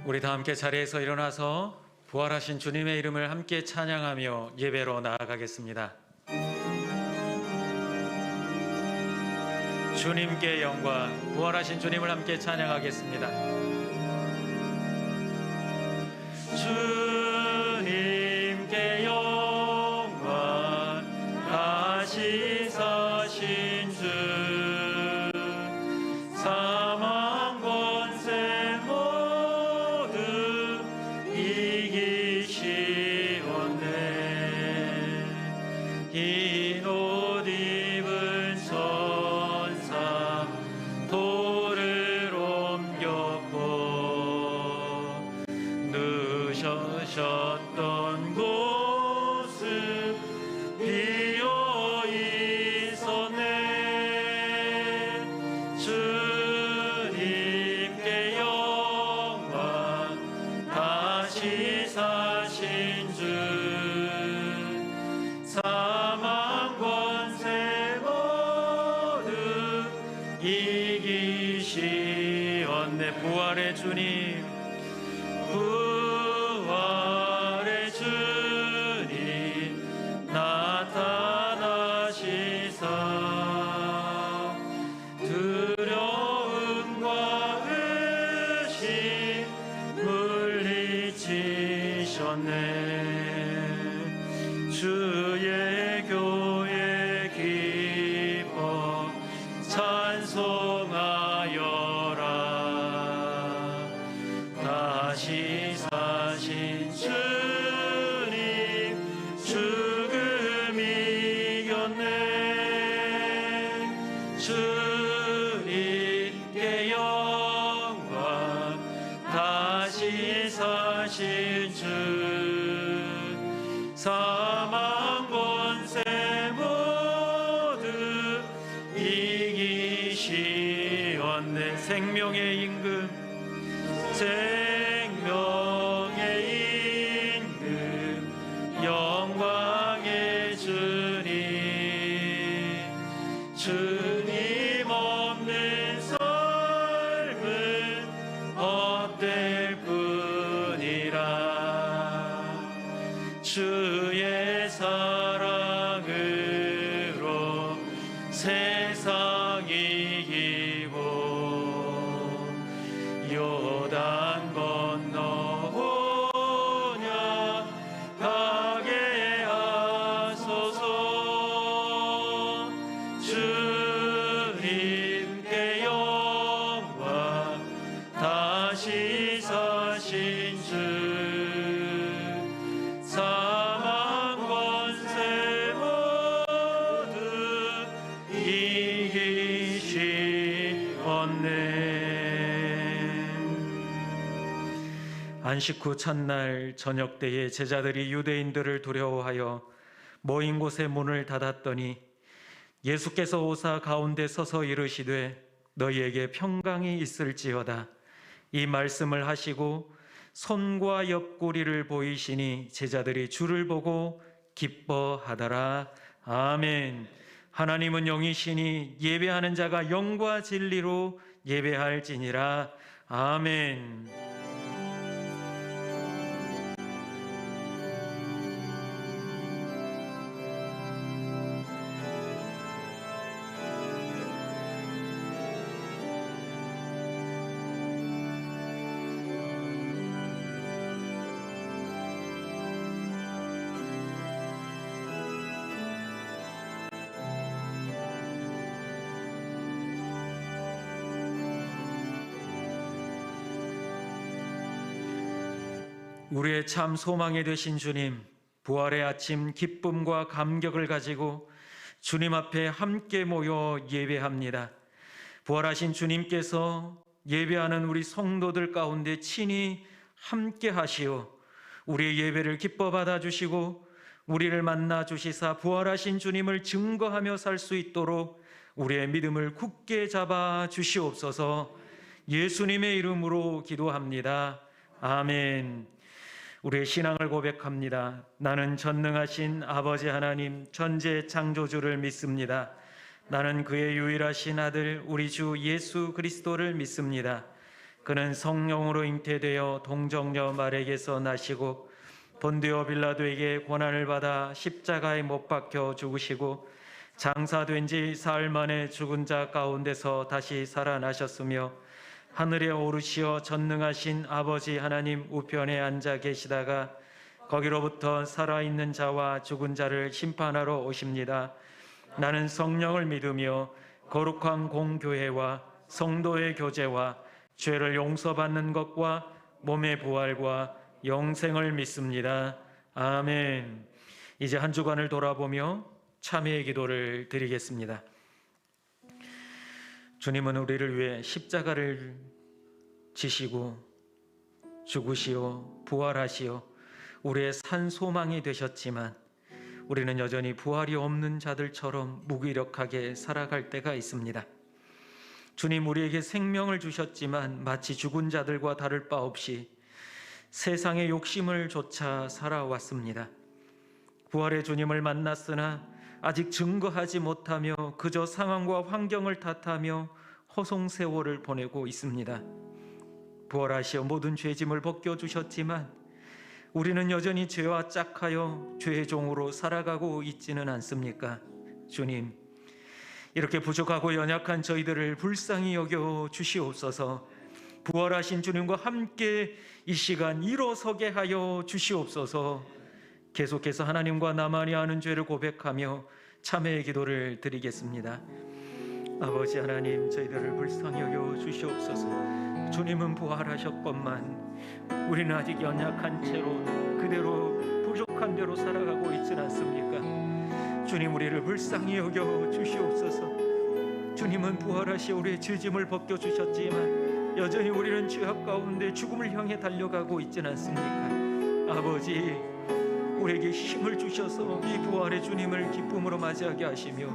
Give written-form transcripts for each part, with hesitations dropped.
우리 다 함께 자리에서 일어나서 부활하신 주님의 이름을 함께 찬양하며 예배로 나아가겠습니다. 주님께 영광, 부활하신 주님을 함께 찬양하겠습니다. 주님께 영광, 다시 사신 주, 사망 권세 모두 이기시었네. 흰 옷 입은 천사 돌을 옮겼고 누우셨던 곳은 비어 있었네. 주님께 영광, 다시 사신 주, 사망 권세 모두 이기시었네. 부활의 주님, 부활의 주님 나타나시사 두려움과 의심 물리치셨네. 주의 교회 기뻐 찬송하여라. 다시 사신 주님, 죽음 이겼네. 주님께 영광, 다시 사신 주, 사망 권세 모두 이기시었네. 생명의 임금, 생명의 임금, 영광의 주님, 주님 없는 삶은 헛될 뿐이라. 주의 사랑으로 세상 이기고 요단 건너오냐 가게 하소서. 주님께 영광, 다시 사신 주, 사망 권세 모두 이기시었네. 안식 후 첫날 저녁 때에 제자들이 유대인들을 두려워하여 모인 곳에 문을 닫았더니 예수께서 오사 가운데 서서 이르시되 너희에게 평강이 있을지어다. 이 말씀을 하시고 손과 옆구리를 보이시니 제자들이 주를 보고 기뻐하더라. 아멘. 하나님은 영이시니 예배하는 자가 영과 진리로 예배할지니라. 아멘. 우리의 참 소망이 되신 주님, 부활의 아침 기쁨과 감격을 가지고 주님 앞에 함께 모여 예배합니다. 부활하신 주님께서 예배하는 우리 성도들 가운데 친히 함께 하시어 우리의 예배를 기뻐 받아주시고 우리를 만나 주시사 부활하신 주님을 증거하며 살 수 있도록 우리의 믿음을 굳게 잡아 주시옵소서. 예수님의 이름으로 기도합니다. 아멘. 우리의 신앙을 고백합니다. 나는 전능하신 아버지 하나님 전재 창조주를 믿습니다. 나는 그의 유일하신 아들 우리 주 예수 그리스도를 믿습니다. 그는 성령으로 잉태되어 동정녀 마리아에게서 나시고 본디오 빌라도에게 고난을 받아 십자가에 못 박혀 죽으시고 장사된 지 사흘 만에 죽은 자 가운데서 다시 살아나셨으며 하늘에 오르시어 전능하신 아버지 하나님 우편에 앉아 계시다가 거기로부터 살아있는 자와 죽은 자를 심판하러 오십니다. 나는 성령을 믿으며 거룩한 공교회와 성도의 교제와 죄를 용서받는 것과 몸의 부활과 영생을 믿습니다. 아멘. 이제 한 주간을 돌아보며 참회의 기도를 드리겠습니다. 주님은 우리를 위해 십자가를 지시고 죽으시어 부활하시어 우리의 산 소망이 되셨지만 우리는 여전히 부활이 없는 자들처럼 무기력하게 살아갈 때가 있습니다. 주님 우리에게 생명을 주셨지만 마치 죽은 자들과 다를 바 없이 세상의 욕심을 좇아 살아왔습니다. 부활의 주님을 만났으나 아직 증거하지 못하며 그저 상황과 환경을 탓하며 허송세월을 보내고 있습니다. 부활하시어 모든 죄짐을 벗겨주셨지만 우리는 여전히 죄와 짝하여 죄의 종으로 살아가고 있지는 않습니까? 주님, 이렇게 부족하고 연약한 저희들을 불쌍히 여겨 주시옵소서. 부활하신 주님과 함께 이 시간 일어서게 하여 주시옵소서. 계속해서 하나님과 나만이 아는 죄를 고백하며 참회의 기도를 드리겠습니다. 아버지 하나님, 저희들을 불쌍히 여겨 주시옵소서. 주님은 부활하셨건만 우리는 아직 연약한 채로 그대로 부족한 대로 살아가고 있지는 않습니까? 주님, 우리를 불쌍히 여겨 주시옵소서. 주님은 부활하시어 우리의 죄짐을 벗겨주셨지만 여전히 우리는 죄악 가운데 죽음을 향해 달려가고 있지는 않습니까? 아버지, 우리에게 힘을 주셔서 이 부활의 주님을 기쁨으로 맞이하게 하시며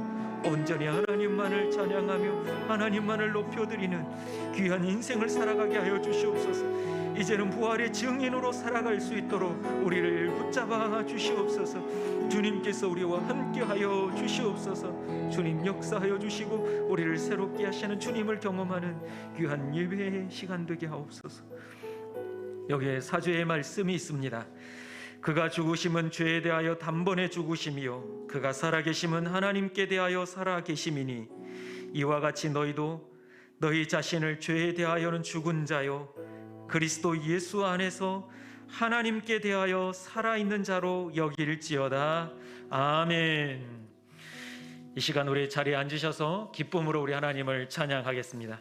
온전히 하나님만을 찬양하며 하나님만을 높여드리는 귀한 인생을 살아가게 하여 주시옵소서. 이제는 부활의 증인으로 살아갈 수 있도록 우리를 붙잡아 주시옵소서. 주님께서 우리와 함께하여 주시옵소서. 주님 역사하여 주시고 우리를 새롭게 하시는 주님을 경험하는 귀한 예배의 시간 되게 하옵소서. 여기에 사죄의 말씀이 있습니다. 그가 죽으심은 죄에 대하여 단번에 죽으심이요 그가 살아계심은 하나님께 대하여 살아계심이니 이와 같이 너희도 너희 자신을 죄에 대하여는 죽은 자요 그리스도 예수 안에서 하나님께 대하여 살아있는 자로 여길지어다. 아멘. 이 시간 우리 자리에 앉으셔서 기쁨으로 우리 하나님을 찬양하겠습니다.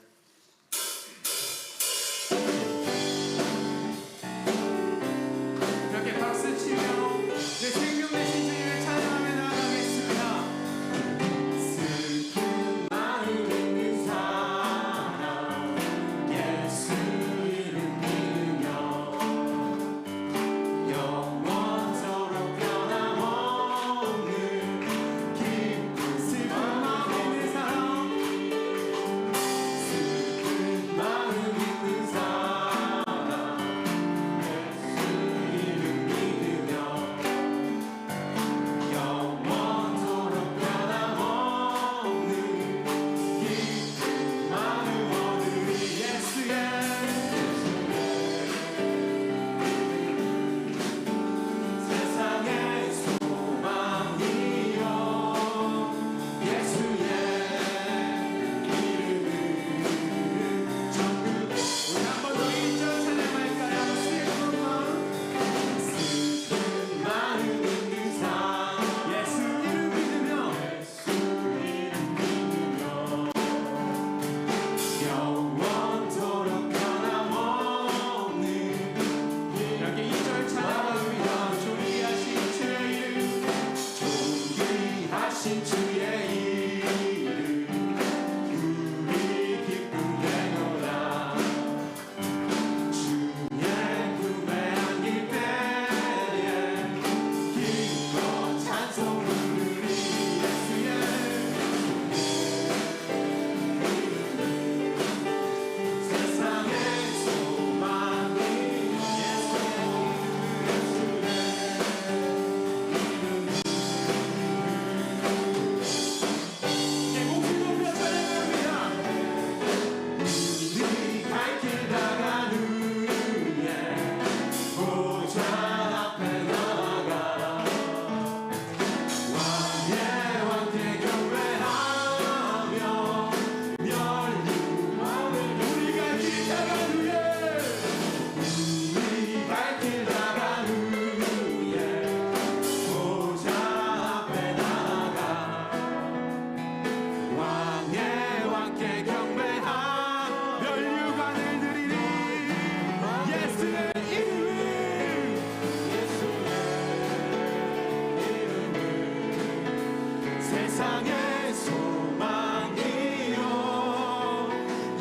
세상의 소망이요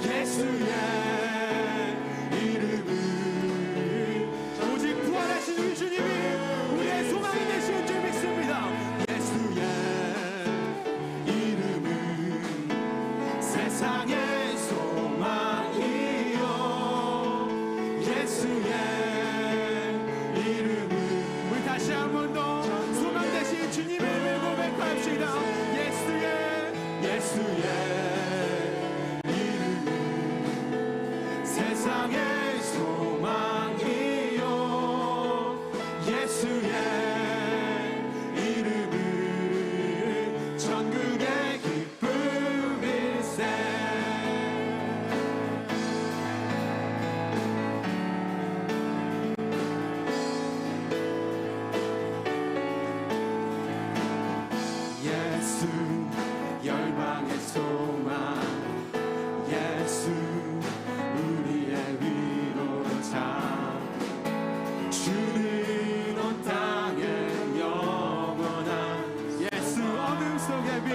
예수의 이름은 오직 부활하신 우리 주님이 우리의 소망이 되시는 줄 믿습니다. 예수의 이름은 세상의 소망이요 예수의 이름은 우리 다시 한 번 더 소망 되신 주님의 이름을 고백합시다. 예수의 이름은 세상의 소망이요 예수의 이름은 천국의 기쁨일세. 예수 열방의 소망 예수 우리의 위로자 주는 온 땅에 영원한 예수 어둠 속의 빛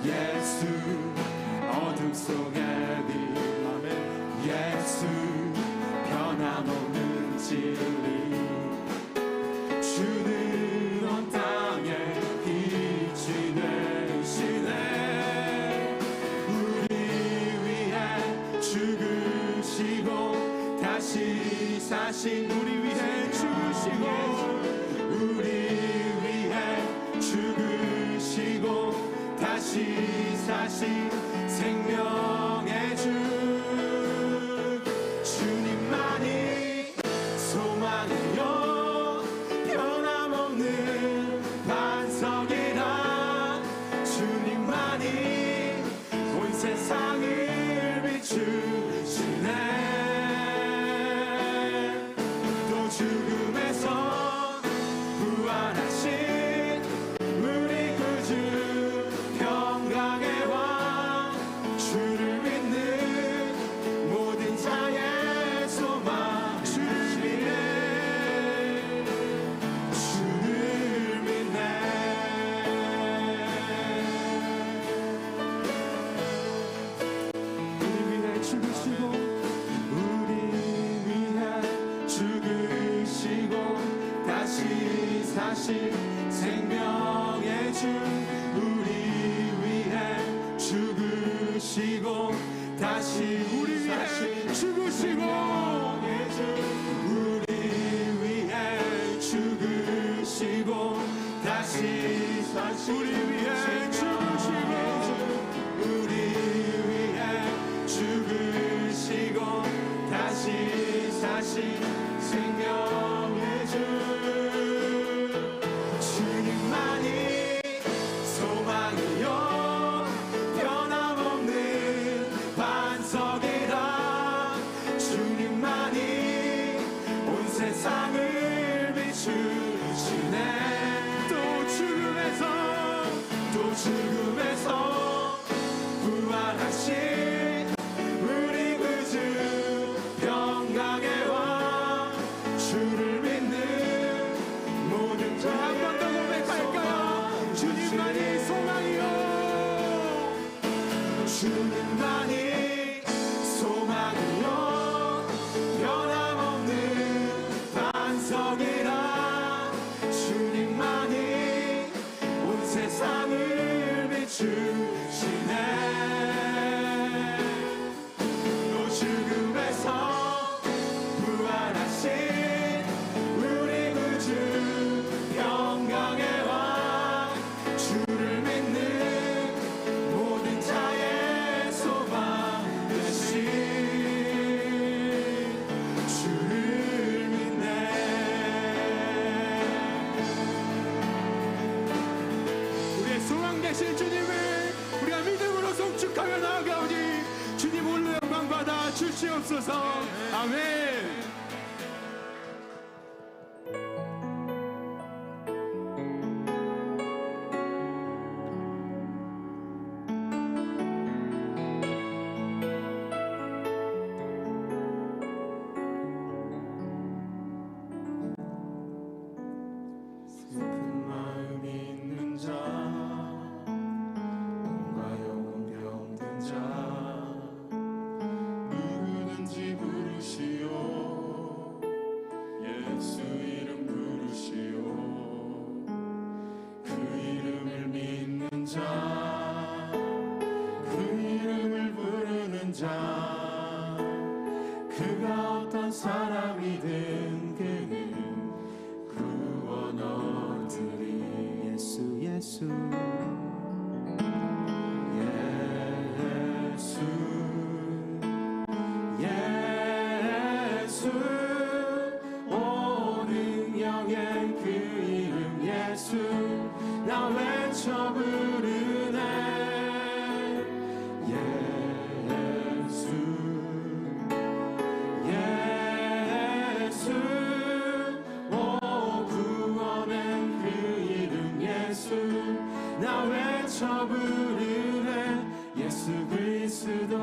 예수 어둠 속의 빛 예수 변함없는 진리 주는 온 땅에 빛이 되시네. 우리 위해 죽으시고 다시 사신 우리 위해 죽으시고 우리 위해 죽으시고 다시 사신 생명의 주 주님만이 소망이요 변함없는 반석이라 주님만이 온 세상을 비추시네. 또 죽음에서 부활하신 우리 구주 평강의 왕 주를 믿는 모든 자의 소망 주님의 주를 믿네. 우리 위해 죽으시고 우리 위해 죽으시고 다시 사신 생명의 주 우리 위해 죽으시고 다시 우리 위해 죽으시고 우리 위해 죽으시고 다시 사신 우리 위해 죽으시고 우리 위해 죽으시고 다시 사신 생명의 주 주님만이 소망이요 변함없는 반석이라 주님만이 온 세상을 비추시네. 또 죽음에서 부활하신 우리 구주 평강의 왕 주를 믿는 모든 자 한 번 더 고백할까요? 주님만이 소망이요 주님만이 소망이요 변함없는 반석이라 주님만이 온 세상을 비추시네. 또 죽음에서 부활하신 우리 구주 평강의 왕 주를 믿는 모든 자의 소망 되신 주를 믿네. 우리의 소망 되신 주님을 우리가 믿음으로 송축하며 나아가오니 주님 홀로 영광 받아 주시옵소서. 아멘. 슬픈 마음 있는 자 예수 예수 오 능력의 그 이름 예수 나 외쳐 부르네 예수 예수 오 구원의 그 이름 예수 나 외쳐 부르네 예수 그리스도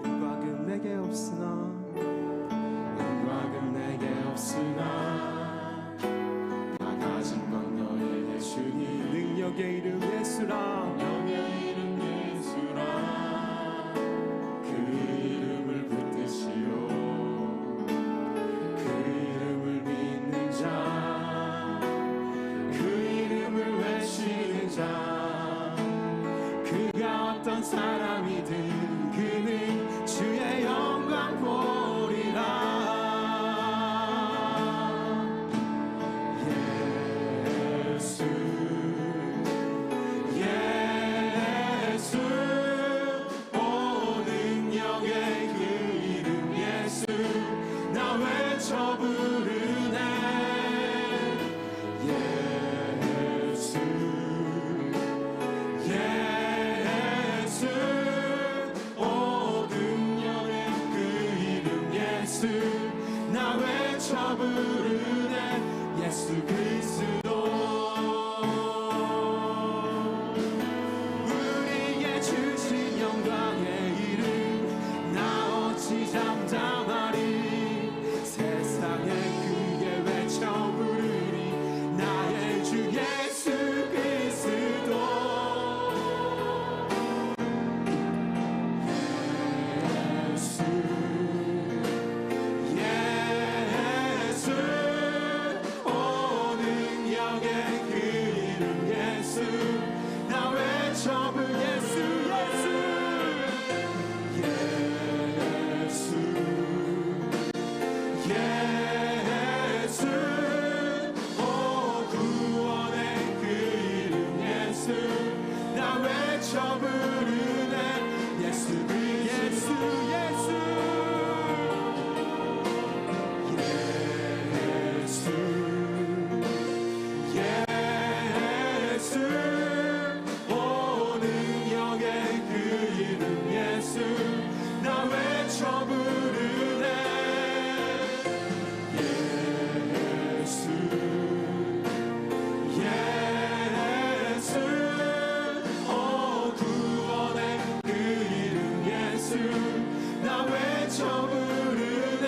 영광은 내게 없으나 영광은 내게 없으나 나 가진 건 너에게 주니 능력의 이름 예수라 능력의 이름 예수라 그 이름을 붙드시오 그 이름을 믿는 자 그 이름을 외치는 자 그가 어떤 사람이든 그는 주의 영광 보리라 예수 예수 오 능력의 그 이름 예수 나 외쳐 부르네 예수 예수 오 능력의 그 이름 예수 나 외쳐 부르네 예수 그리스도 우리에게 주신 영광의 이름 나 어찌 잠잠하리 세상에 크게 외쳐 부르리 나의 주 예수 그리스도 예수 예수 오 능력의 그 이름 예수 나 외쳐 부르 예수 예수 예수 오 구원의 그 이름 예수 나 외쳐 부르네 예수 그 예수 예수 예수 오 능력의 그 이름 예수 나 외쳐 부르네 예수 예수 오 구원의 그 이름 예수 나 외쳐 부르네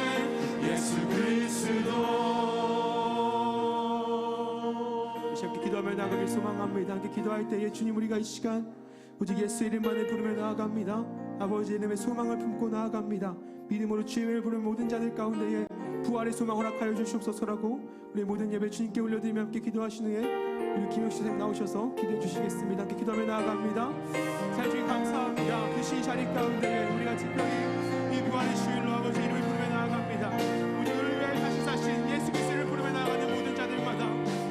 예수 그리스도 함께 기도하며 나가길 소망합니다. 함께 기도할 때에 주님 우리가 이 시간 오직 예수 이름만을 부르며 나아갑니다. 아버지 이름의 소망을 품고 나아갑니다. 믿음으로 주의 이름을 부르는 모든 자들 가운데에 부활의 소망 허락하여 주시옵소서라고 우리 모든 예배 주님께 올려드리며 함께 기도하신 후에 우리 김영식 선생님 나오셔서 기도해 주시겠습니다. 함께 기도하며 나아갑니다. 잘 주님 감사합니다. 그 시 자리 가운데에 우리가 특별히 이 부활의 주일로 아버지 이름을 부르며 나아갑니다. 우리를 위하여 다시 사신 예수 그리스도를 부르며 나아가는 모든 자들마다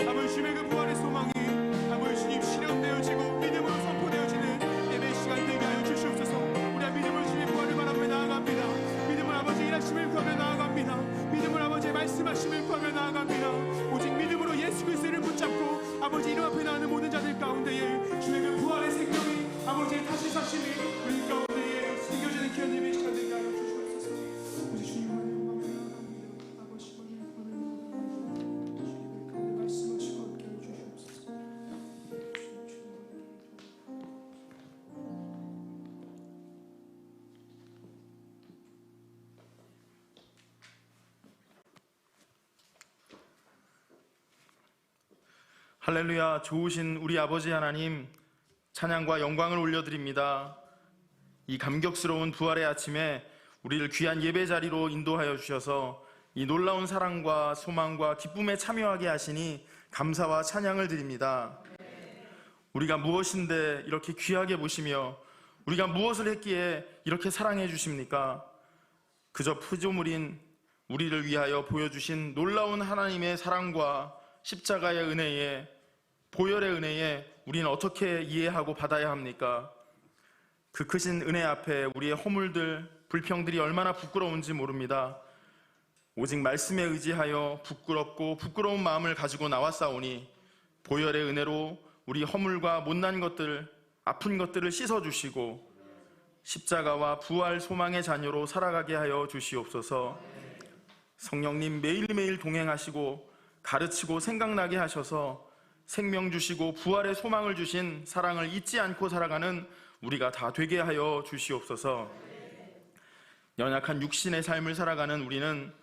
아버지 주님의 그 부활의 소망이 아버지 주님 실현되어지고 믿음으로 선포되어지는 예배 시간 되게 하여 주시옵소서. 우리가 믿음으로 주님의 부활을 바라며 나아갑니다. 믿음으로 아버지 일하심을 구하며 나아갑니다. 믿음으로 아버지의 말씀하심을 구하며 나아갑니다. 오직 믿음으로 예수 그리스도를 붙잡고 아버지 이름 앞에 나가는 모든 자들 가운데에 주의 그 부활의 생명이 아버지의 다시 사심이 우리 가운데에 숨겨지는 귀한 예배 시간 되게 하여 주시옵소서. 오직 주님을 영광을 나아갑니다. 아버지 말씀하시고 함께 하여 주시옵소서. 할렐루야. 좋으신 우리 아버지 하나님, 찬양과 영광을 올려드립니다. 이 감격스러운 부활의 아침에 우리를 귀한 예배 자리로 인도하여 주셔서 이 놀라운 사랑과 소망과 기쁨에 참여하게 하시니 감사와 찬양을 드립니다. 우리가 무엇인데 이렇게 귀하게 보시며 우리가 무엇을 했기에 이렇게 사랑해 주십니까? 그저 피조물인 우리를 위하여 보여주신 놀라운 하나님의 사랑과 십자가의 은혜에, 보혈의 은혜에 우리는 어떻게 이해하고 받아야 합니까? 그 크신 은혜 앞에 우리의 허물들, 불평들이 얼마나 부끄러운지 모릅니다. 오직 말씀에 의지하여 부끄럽고 부끄러운 마음을 가지고 나왔사오니 보혈의 은혜로 우리 허물과 못난 것들, 아픈 것들을 씻어주시고 십자가와 부활 소망의 자녀로 살아가게 하여 주시옵소서. 성령님 매일매일 동행하시고 가르치고 생각나게 하셔서 생명 주시고 부활의 소망을 주신 사랑을 잊지 않고 살아가는 우리가 다 되게 하여 주시옵소서. 연약한 육신의 삶을 살아가는 우리는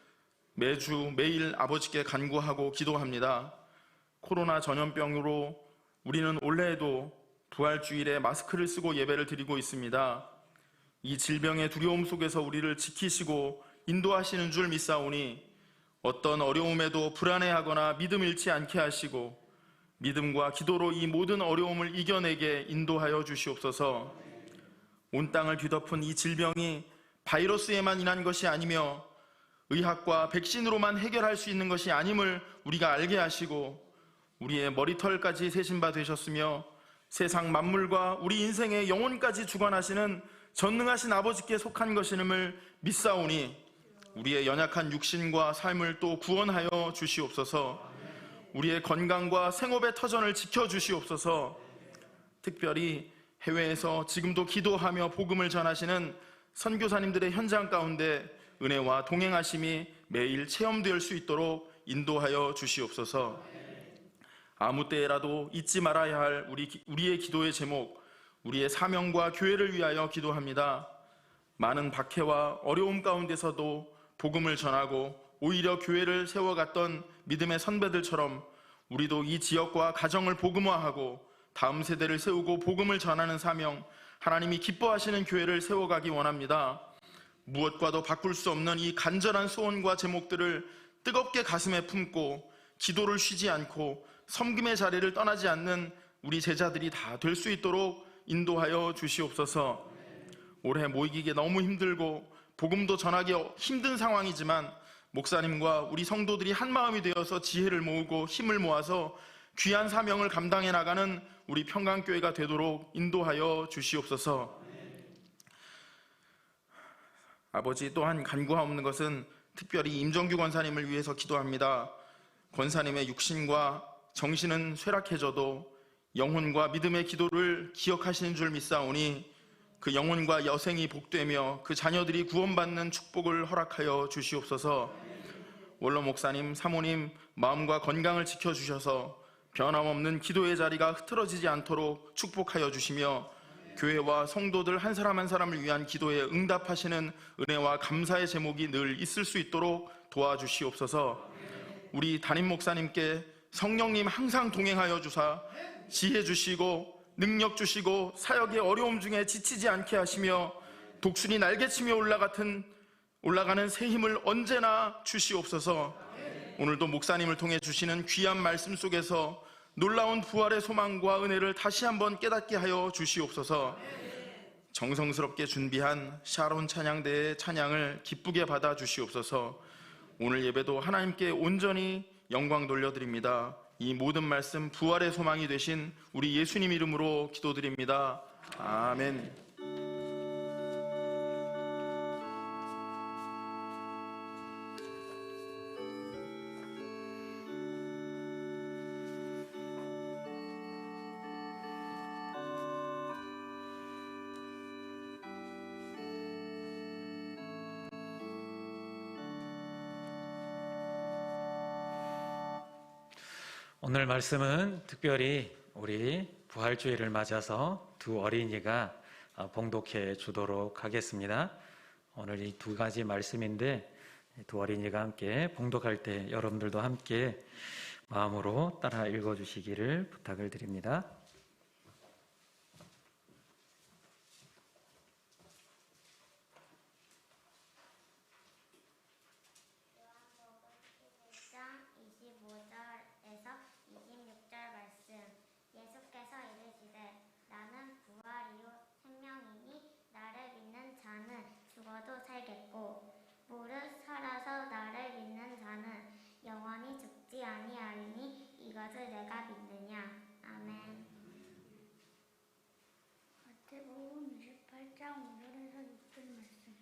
매주 매일 아버지께 간구하고 기도합니다. 코로나 전염병으로 우리는 올해에도 부활주일에 마스크를 쓰고 예배를 드리고 있습니다. 이 질병의 두려움 속에서 우리를 지키시고 인도하시는 줄 믿사오니 어떤 어려움에도 불안해하거나 믿음 잃지 않게 하시고 믿음과 기도로 이 모든 어려움을 이겨내게 인도하여 주시옵소서. 온 땅을 뒤덮은 이 질병이 바이러스에만 인한 것이 아니며 의학과 백신으로만 해결할 수 있는 것이 아님을 우리가 알게 하시고 우리의 머리털까지 세신 바 되셨으며 세상 만물과 우리 인생의 영혼까지 주관하시는 전능하신 아버지께 속한 것임을 믿사오니 우리의 연약한 육신과 삶을 또 구원하여 주시옵소서. 우리의 건강과 생업의 터전을 지켜주시옵소서. 특별히 해외에서 지금도 기도하며 복음을 전하시는 선교사님들의 현장 가운데 은혜와 동행하심이 매일 체험될 수 있도록 인도하여 주시옵소서. 아무 때라도 잊지 말아야 할 우리의 기도의 제목, 우리의 사명과 교회를 위하여 기도합니다. 많은 박해와 어려움 가운데서도 복음을 전하고 오히려 교회를 세워갔던 믿음의 선배들처럼 우리도 이 지역과 가정을 복음화하고 다음 세대를 세우고 복음을 전하는 사명, 하나님이 기뻐하시는 교회를 세워가기 원합니다. 무엇과도 바꿀 수 없는 이 간절한 소원과 제목들을 뜨겁게 가슴에 품고 기도를 쉬지 않고 섬김의 자리를 떠나지 않는 우리 제자들이 다 될 수 있도록 인도하여 주시옵소서. 올해 모이기에 너무 힘들고 복음도 전하기 힘든 상황이지만 목사님과 우리 성도들이 한마음이 되어서 지혜를 모으고 힘을 모아서 귀한 사명을 감당해 나가는 우리 평강교회가 되도록 인도하여 주시옵소서. 아버지, 또한 간구하옵는 것은 특별히 임정규 권사님을 위해서 기도합니다. 권사님의 육신과 정신은 쇠락해져도 영혼과 믿음의 기도를 기억하시는 줄 믿사오니 그 영혼과 여생이 복되며 그 자녀들이 구원받는 축복을 허락하여 주시옵소서. 원로 목사님, 사모님 마음과 건강을 지켜주셔서 변함없는 기도의 자리가 흐트러지지 않도록 축복하여 주시며 교회와 성도들 한 사람 한 사람을 위한 기도에 응답하시는 은혜와 감사의 제목이 늘 있을 수 있도록 도와주시옵소서. 우리 담임 목사님께 성령님 항상 동행하여 주사 지혜 주시고 능력 주시고 사역의 어려움 중에 지치지 않게 하시며 독수리 날개치며 올라가는 새 힘을 언제나 주시옵소서. 오늘도 목사님을 통해 주시는 귀한 말씀 속에서 놀라운 부활의 소망과 은혜를 다시 한번 깨닫게 하여 주시옵소서. 정성스럽게 준비한 샤론 찬양대의 찬양을 기쁘게 받아 주시옵소서. 오늘 예배도 하나님께 온전히 영광 돌려드립니다. 이 모든 말씀 부활의 소망이 되신 우리 예수님 이름으로 기도드립니다. 아멘. 오늘 말씀은 특별히 우리 부활주일을 맞아서 두 어린이가 봉독해 주도록 하겠습니다. 오늘 이 두 가지 말씀인데 두 어린이가 함께 봉독할 때 여러분들도 함께 마음으로 따라 읽어주시기를 부탁을 드립니다. 죽어도 살겠고 무릇 살아서 나를 믿지 아니하리니 이것을 내가 믿느냐. 아멘. 마태복음 28장 5절에서 6절 말씀.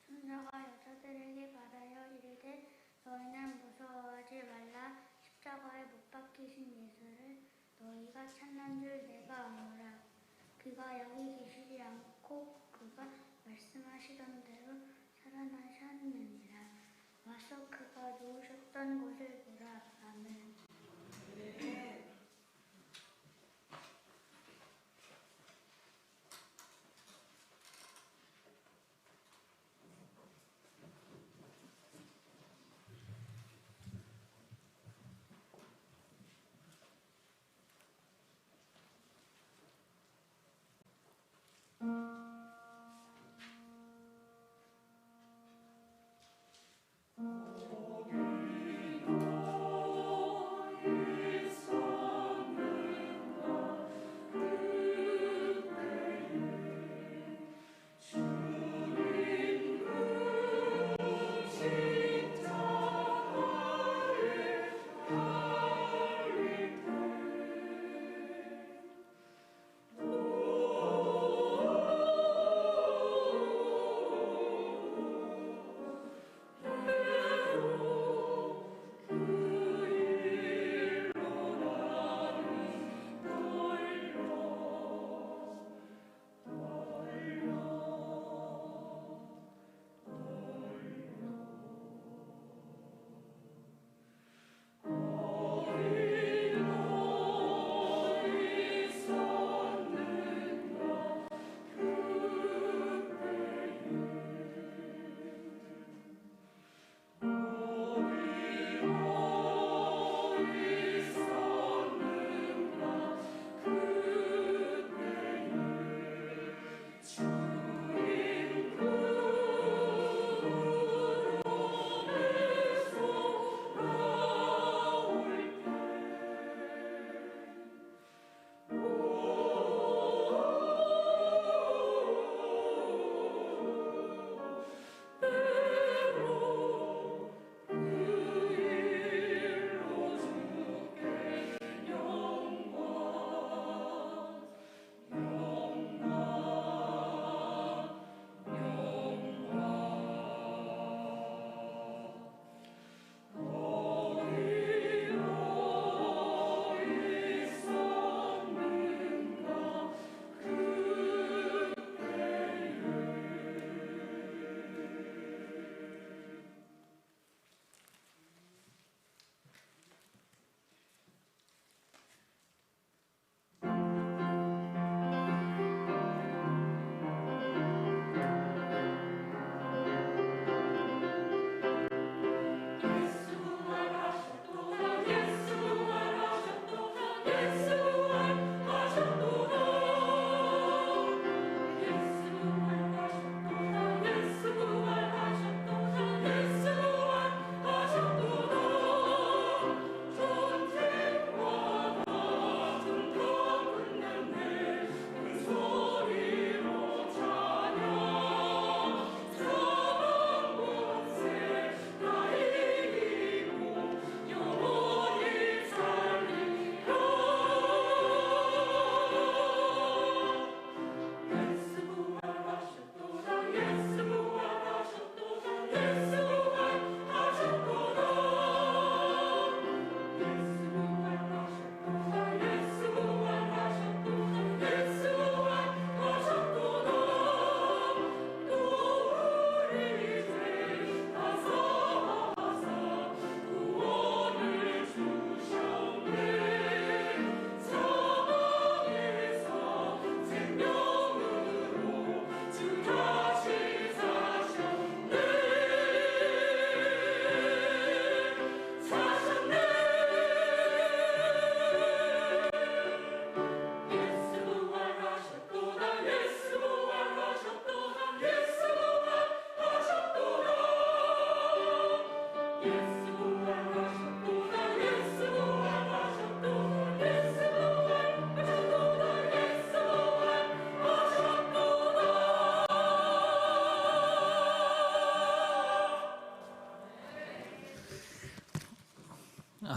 천사가 여자들에게 말하여 이르되 너희는 무서워하지 말라. 십자가에 못 박히신 예수를 너희가 찾는 줄 내가 아노라. 그가 여기 계시지 않고 그가 말씀하시던 대로 살아나셨느니라. 와서 그가 누우셨던 곳을 보라. 아멘.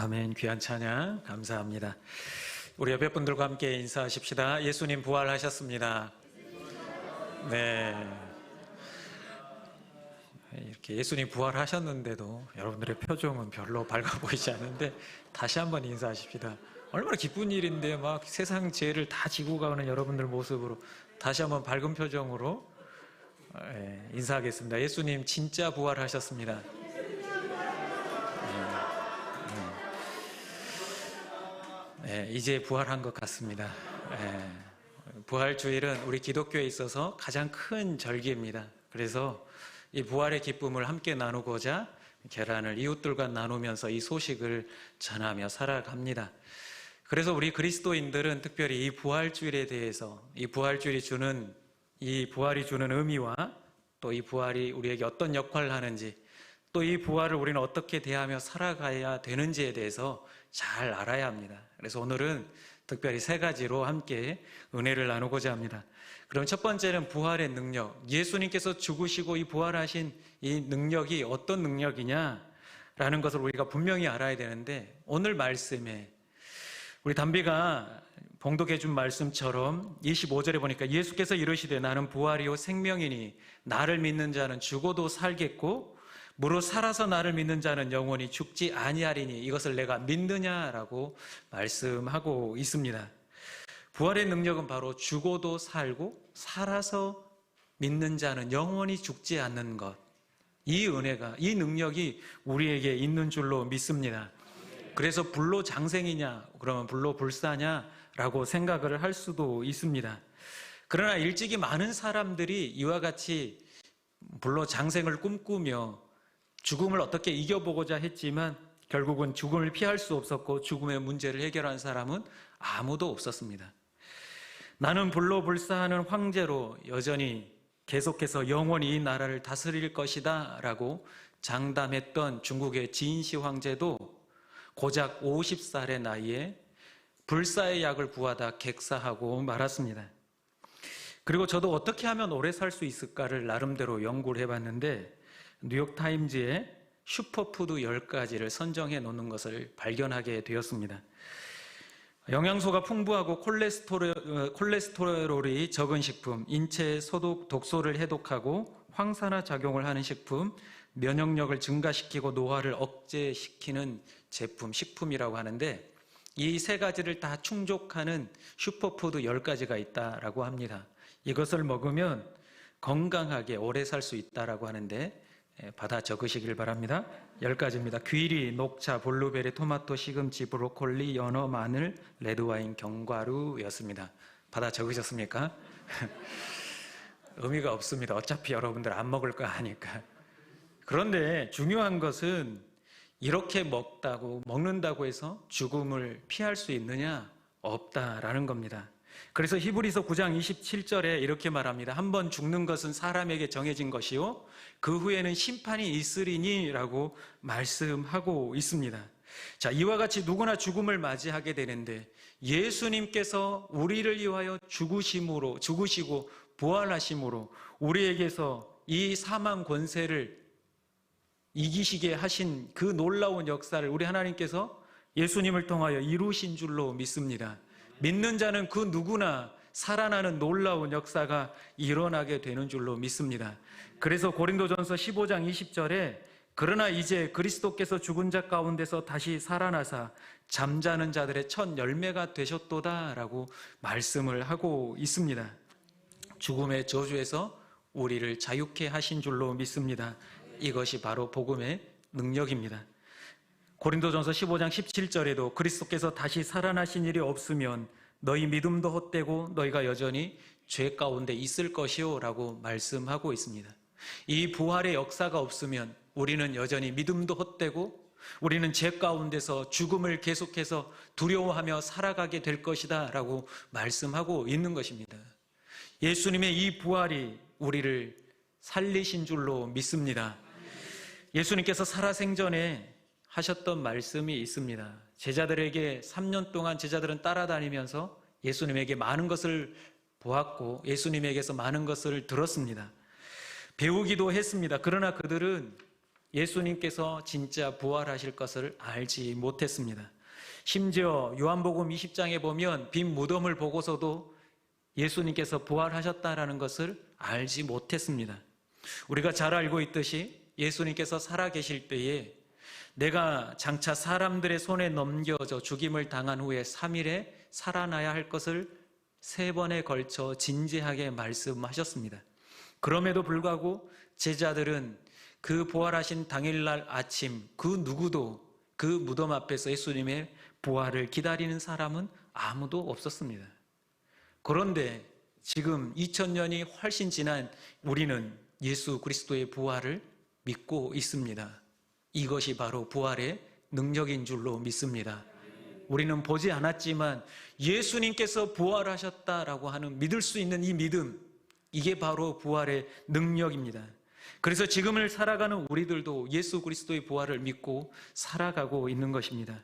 아멘. 귀한 찬양 감사합니다. 우리 옆에 분들과 함께 인사하십시다. 예수님 부활하셨습니다. 네. 이렇게 예수님 부활하셨는데도 여러분들의 표정은 별로 밝아 보이지 않는데 다시 한번 인사하십시다. 얼마나 기쁜 일인데 막 세상 죄를 다 지고 가는 여러분들 모습으로 다시 한번 밝은 표정으로 인사하겠습니다. 예수님 진짜 부활하셨습니다. 이제 부활한 것 같습니다. 부활주일은 우리 기독교에 있어서 가장 큰 절기입니다. 그래서 이 부활의 기쁨을 함께 나누고자 계란을 이웃들과 나누면서 이 소식을 전하며 살아갑니다. 그래서 우리 그리스도인들은 특별히 이 부활주일에 대해서 이 부활주일이 주는 이 부활이 주는 의미와 또 이 부활이 우리에게 어떤 역할을 하는지 또 이 부활을 우리는 어떻게 대하며 살아가야 되는지에 대해서 잘 알아야 합니다. 그래서 오늘은 특별히 세 가지로 함께 은혜를 나누고자 합니다. 그럼 첫 번째는 부활의 능력. 예수님께서 죽으시고 이 부활하신 이 능력이 어떤 능력이냐라는 것을 우리가 분명히 알아야 되는데 오늘 말씀에 우리 담비가 봉독해 준 말씀처럼 25절에 보니까 예수께서 이르시되 나는 부활이요 생명이니 나를 믿는 자는 죽어도 살겠고 무릇 살아서 나를 믿는 자는 영원히 죽지 아니하리니 이것을 내가 믿느냐라고 말씀하고 있습니다. 부활의 능력은 바로 죽어도 살고 살아서 믿는 자는 영원히 죽지 않는 것. 이 은혜가, 이 능력이 우리에게 있는 줄로 믿습니다. 그래서 불로장생이냐 그러면 불로불사냐라고 생각을 할 수도 있습니다. 그러나 일찍이 많은 사람들이 이와 같이 불로장생을 꿈꾸며 죽음을 어떻게 이겨보고자 했지만 결국은 죽음을 피할 수 없었고 죽음의 문제를 해결한 사람은 아무도 없었습니다. 나는 불로불사하는 황제로 여전히 계속해서 영원히 이 나라를 다스릴 것이다 라고 장담했던 중국의 진시 황제도 고작 50살의 나이에 불사의 약을 구하다 객사하고 말았습니다. 그리고 저도 어떻게 하면 오래 살 수 있을까를 나름대로 연구를 해봤는데 뉴욕타임즈에 슈퍼푸드 10가지를 선정해 놓는 것을 발견하게 되었습니다. 영양소가 풍부하고 콜레스테롤이 적은 식품, 인체 소독, 독소를 해독하고 황산화 작용을 하는 식품, 면역력을 증가시키고 노화를 억제시키는 제품, 식품이라고 하는데 이 세 가지를 다 충족하는 슈퍼푸드 10가지가 있다라고 합니다. 이것을 먹으면 건강하게 오래 살 수 있다라고 하는데 받아 적으시길 바랍니다. 10가지입니다. 귀리, 녹차, 블루베리, 토마토, 시금치, 브로콜리, 연어, 마늘, 레드와인, 견과류였습니다. 받아 적으셨습니까? 의미가 없습니다. 어차피 여러분들 안 먹을 거 아니까. 그런데 중요한 것은 이렇게 먹는다고 해서 죽음을 피할 수 있느냐? 없다라는 겁니다. 그래서 히브리서 9장 27절에 이렇게 말합니다. 한번 죽는 것은 사람에게 정해진 것이요 그 후에는 심판이 있으리니 라고 말씀하고 있습니다. 자, 이와 같이 누구나 죽음을 맞이하게 되는데 예수님께서 우리를 위하여 죽으시고 부활하심으로 우리에게서 이 사망 권세를 이기시게 하신 그 놀라운 역사를 우리 하나님께서 예수님을 통하여 이루신 줄로 믿습니다. 믿는 자는 그 누구나 살아나는 놀라운 역사가 일어나게 되는 줄로 믿습니다. 그래서 고린도전서 15장 20절에 그러나 이제 그리스도께서 죽은 자 가운데서 다시 살아나사 잠자는 자들의 첫 열매가 되셨도다라고 말씀을 하고 있습니다. 죽음의 저주에서 우리를 자유케 하신 줄로 믿습니다. 이것이 바로 복음의 능력입니다. 고린도전서 15장 17절에도 그리스도께서 다시 살아나신 일이 없으면 너희 믿음도 헛되고 너희가 여전히 죄 가운데 있을 것이요 라고 말씀하고 있습니다. 이 부활의 역사가 없으면 우리는 여전히 믿음도 헛되고 우리는 죄 가운데서 죽음을 계속해서 두려워하며 살아가게 될 것이다 라고 말씀하고 있는 것입니다. 예수님의 이 부활이 우리를 살리신 줄로 믿습니다. 예수님께서 살아생전에 하셨던 말씀이 있습니다. 제자들에게 3년 동안 제자들은 따라다니면서 예수님에게 많은 것을 보았고 예수님에게서 많은 것을 들었습니다. 배우기도 했습니다. 그러나 그들은 예수님께서 진짜 부활하실 것을 알지 못했습니다. 심지어 요한복음 20장에 보면 빈 무덤을 보고서도 예수님께서 부활하셨다라는 것을 알지 못했습니다. 우리가 잘 알고 있듯이 예수님께서 살아계실 때에 내가 장차 사람들의 손에 넘겨져 죽임을 당한 후에 3일에 살아나야 할 것을 3번에 걸쳐 진지하게 말씀하셨습니다. 그럼에도 불구하고 제자들은 그 부활하신 당일날 아침 그 누구도 그 무덤 앞에서 예수님의 부활을 기다리는 사람은 아무도 없었습니다. 그런데 지금 2000년이 훨씬 지난 우리는 예수 그리스도의 부활을 믿고 있습니다. 이것이 바로 부활의 능력인 줄로 믿습니다. 우리는 보지 않았지만 예수님께서 부활하셨다라고 하는 믿을 수 있는 이 믿음, 이게 바로 부활의 능력입니다. 그래서 지금을 살아가는 우리들도 예수 그리스도의 부활을 믿고 살아가고 있는 것입니다.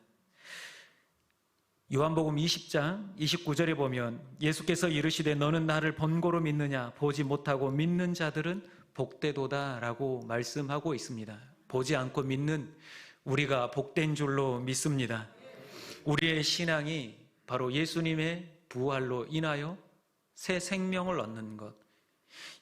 요한복음 20장 29절에 보면 예수께서 이르시되 너는 나를 본고로 믿느냐 보지 못하고 믿는 자들은 복되도다 라고 말씀하고 있습니다. 보지 않고 믿는 우리가 복된 줄로 믿습니다. 우리의 신앙이 바로 예수님의 부활로 인하여 새 생명을 얻는 것,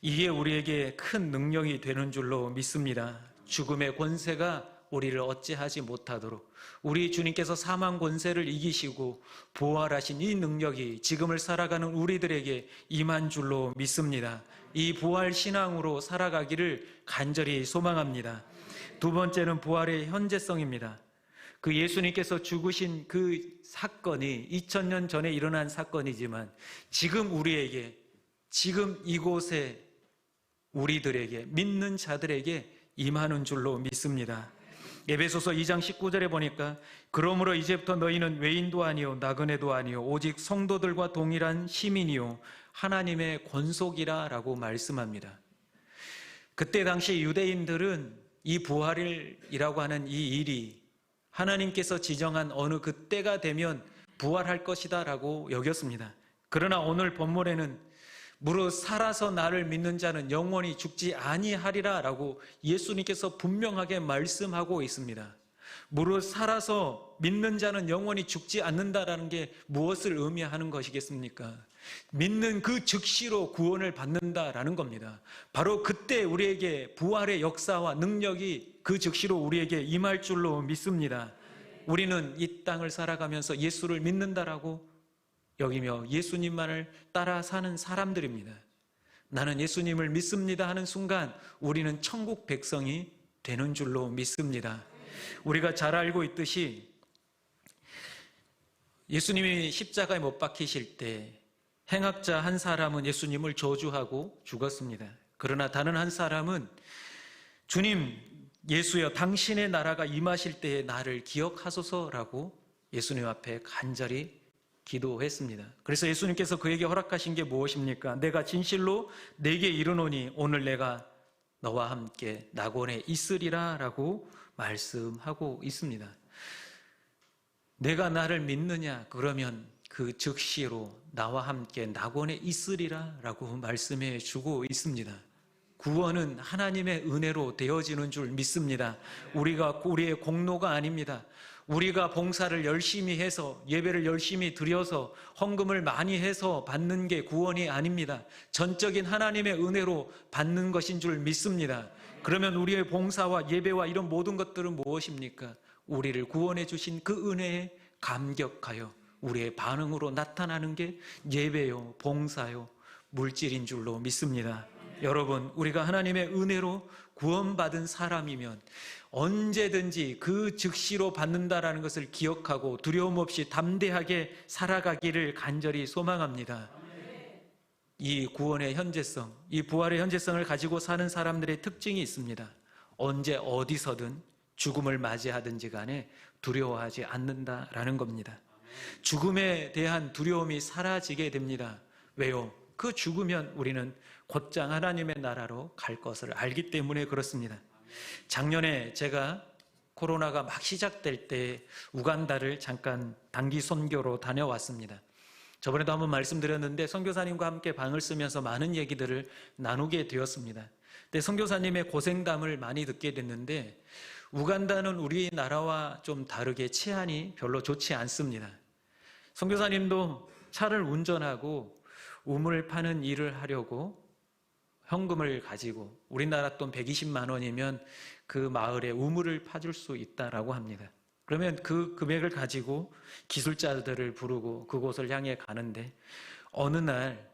이게 우리에게 큰 능력이 되는 줄로 믿습니다. 죽음의 권세가 우리를 어찌하지 못하도록 우리 주님께서 사망 권세를 이기시고 부활하신 이 능력이 지금을 살아가는 우리들에게 임한 줄로 믿습니다. 이 부활 신앙으로 살아가기를 간절히 소망합니다. 두 번째는 부활의 현재성입니다. 그 예수님께서 죽으신 그 사건이 2000년 전에 일어난 사건이지만 지금 우리에게, 지금 이곳에 우리들에게, 믿는 자들에게 임하는 줄로 믿습니다. 에베소서 2장 19절에 보니까 그러므로 이제부터 너희는 외인도 아니요 나그네도 아니요 오직 성도들과 동일한 시민이요 하나님의 권속이라 라고 말씀합니다. 그때 당시 유대인들은 이 부활이라고 하는 이 일이 하나님께서 지정한 어느 그 때가 되면 부활할 것이다 라고 여겼습니다. 그러나 오늘 본문에는 무릇 살아서 나를 믿는 자는 영원히 죽지 아니하리라 라고 예수님께서 분명하게 말씀하고 있습니다. 무릇 살아서 믿는 자는 영원히 죽지 않는다라는 게 무엇을 의미하는 것이겠습니까? 믿는 그 즉시로 구원을 받는다라는 겁니다. 바로 그때 우리에게 부활의 역사와 능력이 그 즉시로 우리에게 임할 줄로 믿습니다. 우리는 이 땅을 살아가면서 예수를 믿는다라고 여기며 예수님만을 따라 사는 사람들입니다. 나는 예수님을 믿습니다 하는 순간 우리는 천국 백성이 되는 줄로 믿습니다. 우리가 잘 알고 있듯이 예수님이 십자가에 못 박히실 때 행악자 한 사람은 예수님을 저주하고 죽었습니다. 그러나 다른 한 사람은 주님 예수여 당신의 나라가 임하실 때에 나를 기억하소서라고 예수님 앞에 간절히 기도했습니다. 그래서 예수님께서 그에게 허락하신 게 무엇입니까? 내가 진실로 내게 이르노니 오늘 내가 너와 함께 낙원에 있으리라 라고 말씀하고 있습니다. 내가 나를 믿느냐? 그러면 그 즉시로 나와 함께 낙원에 있으리라 라고 말씀해 주고 있습니다. 구원은 하나님의 은혜로 되어지는 줄 믿습니다. 우리의 공로가 아닙니다. 우리가 봉사를 열심히 해서 예배를 열심히 드려서 헌금을 많이 해서 받는 게 구원이 아닙니다. 전적인 하나님의 은혜로 받는 것인 줄 믿습니다. 그러면 우리의 봉사와 예배와 이런 모든 것들은 무엇입니까? 우리를 구원해 주신 그 은혜에 감격하여 우리의 반응으로 나타나는 게 예배요, 봉사요, 물질인 줄로 믿습니다. 여러분, 우리가 하나님의 은혜로 구원받은 사람이면 언제든지 그 즉시로 받는다라는 것을 기억하고 두려움 없이 담대하게 살아가기를 간절히 소망합니다. 이 구원의 현재성, 이 부활의 현재성을 가지고 사는 사람들의 특징이 있습니다. 언제 어디서든 죽음을 맞이하든지 간에 두려워하지 않는다라는 겁니다. 죽음에 대한 두려움이 사라지게 됩니다. 왜요? 그 죽으면 우리는 곧장 하나님의 나라로 갈 것을 알기 때문에 그렇습니다. 작년에 제가 코로나가 막 시작될 때 우간다를 잠깐 단기 선교로 다녀왔습니다. 저번에도 한번 말씀드렸는데 선교사님과 함께 방을 쓰면서 많은 얘기들을 나누게 되었습니다. 근데 선교사님의 고생담을 많이 듣게 됐는데 우간다는 우리나라와 좀 다르게 치안이 별로 좋지 않습니다. 선교사님도 차를 운전하고 우물 파는 일을 하려고 현금을 가지고 우리나라 돈 120만 원이면 그 마을에 우물을 파줄 수 있다라고 합니다. 그러면 그 금액을 가지고 기술자들을 부르고 그곳을 향해 가는데 어느 날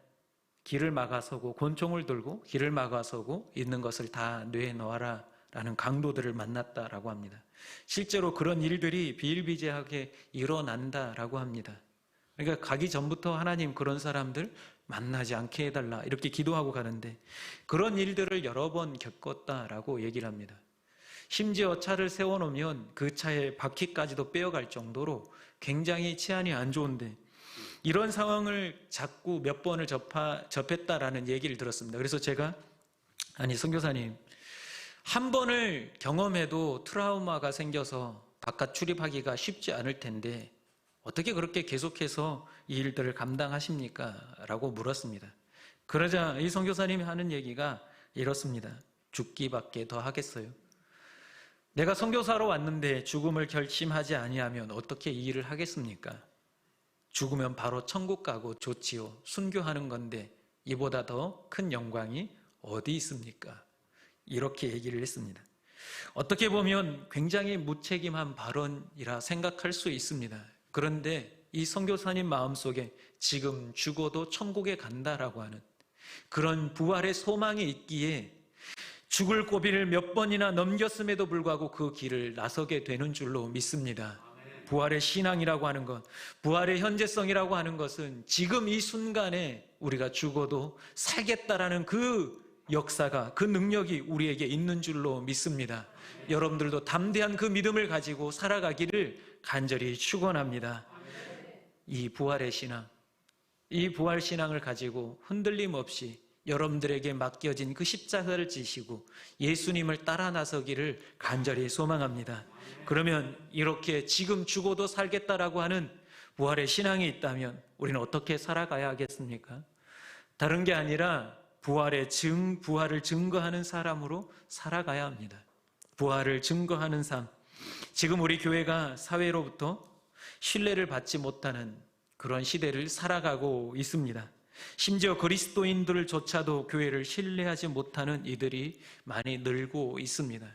길을 막아서고 권총을 들고 길을 막아서고 있는 것을 다 내놓아라 라는 강도들을 만났다라고 합니다. 실제로 그런 일들이 비일비재하게 일어난다라고 합니다. 그러니까 가기 전부터 하나님 그런 사람들 만나지 않게 해달라 이렇게 기도하고 가는데 그런 일들을 여러 번 겪었다라고 얘기를 합니다. 심지어 차를 세워놓으면 그 차의 바퀴까지도 빼어갈 정도로 굉장히 치안이 안 좋은데 이런 상황을 자꾸 몇 번을 접했다라는 얘기를 들었습니다. 그래서 제가 아니 선교사님 한 번을 경험해도 트라우마가 생겨서 바깥 출입하기가 쉽지 않을 텐데 어떻게 그렇게 계속해서 이 일들을 감당하십니까? 라고 물었습니다. 그러자 이 선교사님이 하는 얘기가 이렇습니다. 죽기밖에 더 하겠어요. 내가 선교사로 왔는데 죽음을 결심하지 아니하면 어떻게 이 일을 하겠습니까? 죽으면 바로 천국 가고 좋지요. 순교하는 건데 이보다 더 큰 영광이 어디 있습니까? 이렇게 얘기를 했습니다. 어떻게 보면 굉장히 무책임한 발언이라 생각할 수 있습니다. 그런데 이 선교사님 마음속에 지금 죽어도 천국에 간다라고 하는 그런 부활의 소망이 있기에 죽을 고비를 몇 번이나 넘겼음에도 불구하고 그 길을 나서게 되는 줄로 믿습니다. 부활의 신앙이라고 하는 것, 부활의 현재성이라고 하는 것은 지금 이 순간에 우리가 죽어도 살겠다라는 그 역사가, 그 능력이 우리에게 있는 줄로 믿습니다. 여러분들도 담대한 그 믿음을 가지고 살아가기를 간절히 축원합니다. 이 부활의 신앙, 이 부활 신앙을 가지고 흔들림 없이 여러분들에게 맡겨진 그 십자가를 지시고 예수님을 따라 나서기를 간절히 소망합니다. 그러면 이렇게 지금 죽어도 살겠다라고 하는 부활의 신앙이 있다면 우리는 어떻게 살아가야 하겠습니까? 다른 게 아니라 부활을 증거하는 사람으로 살아가야 합니다. 부활을 증거하는 삶. 지금 우리 교회가 사회로부터 신뢰를 받지 못하는 그런 시대를 살아가고 있습니다. 심지어 그리스도인들조차도 교회를 신뢰하지 못하는 이들이 많이 늘고 있습니다.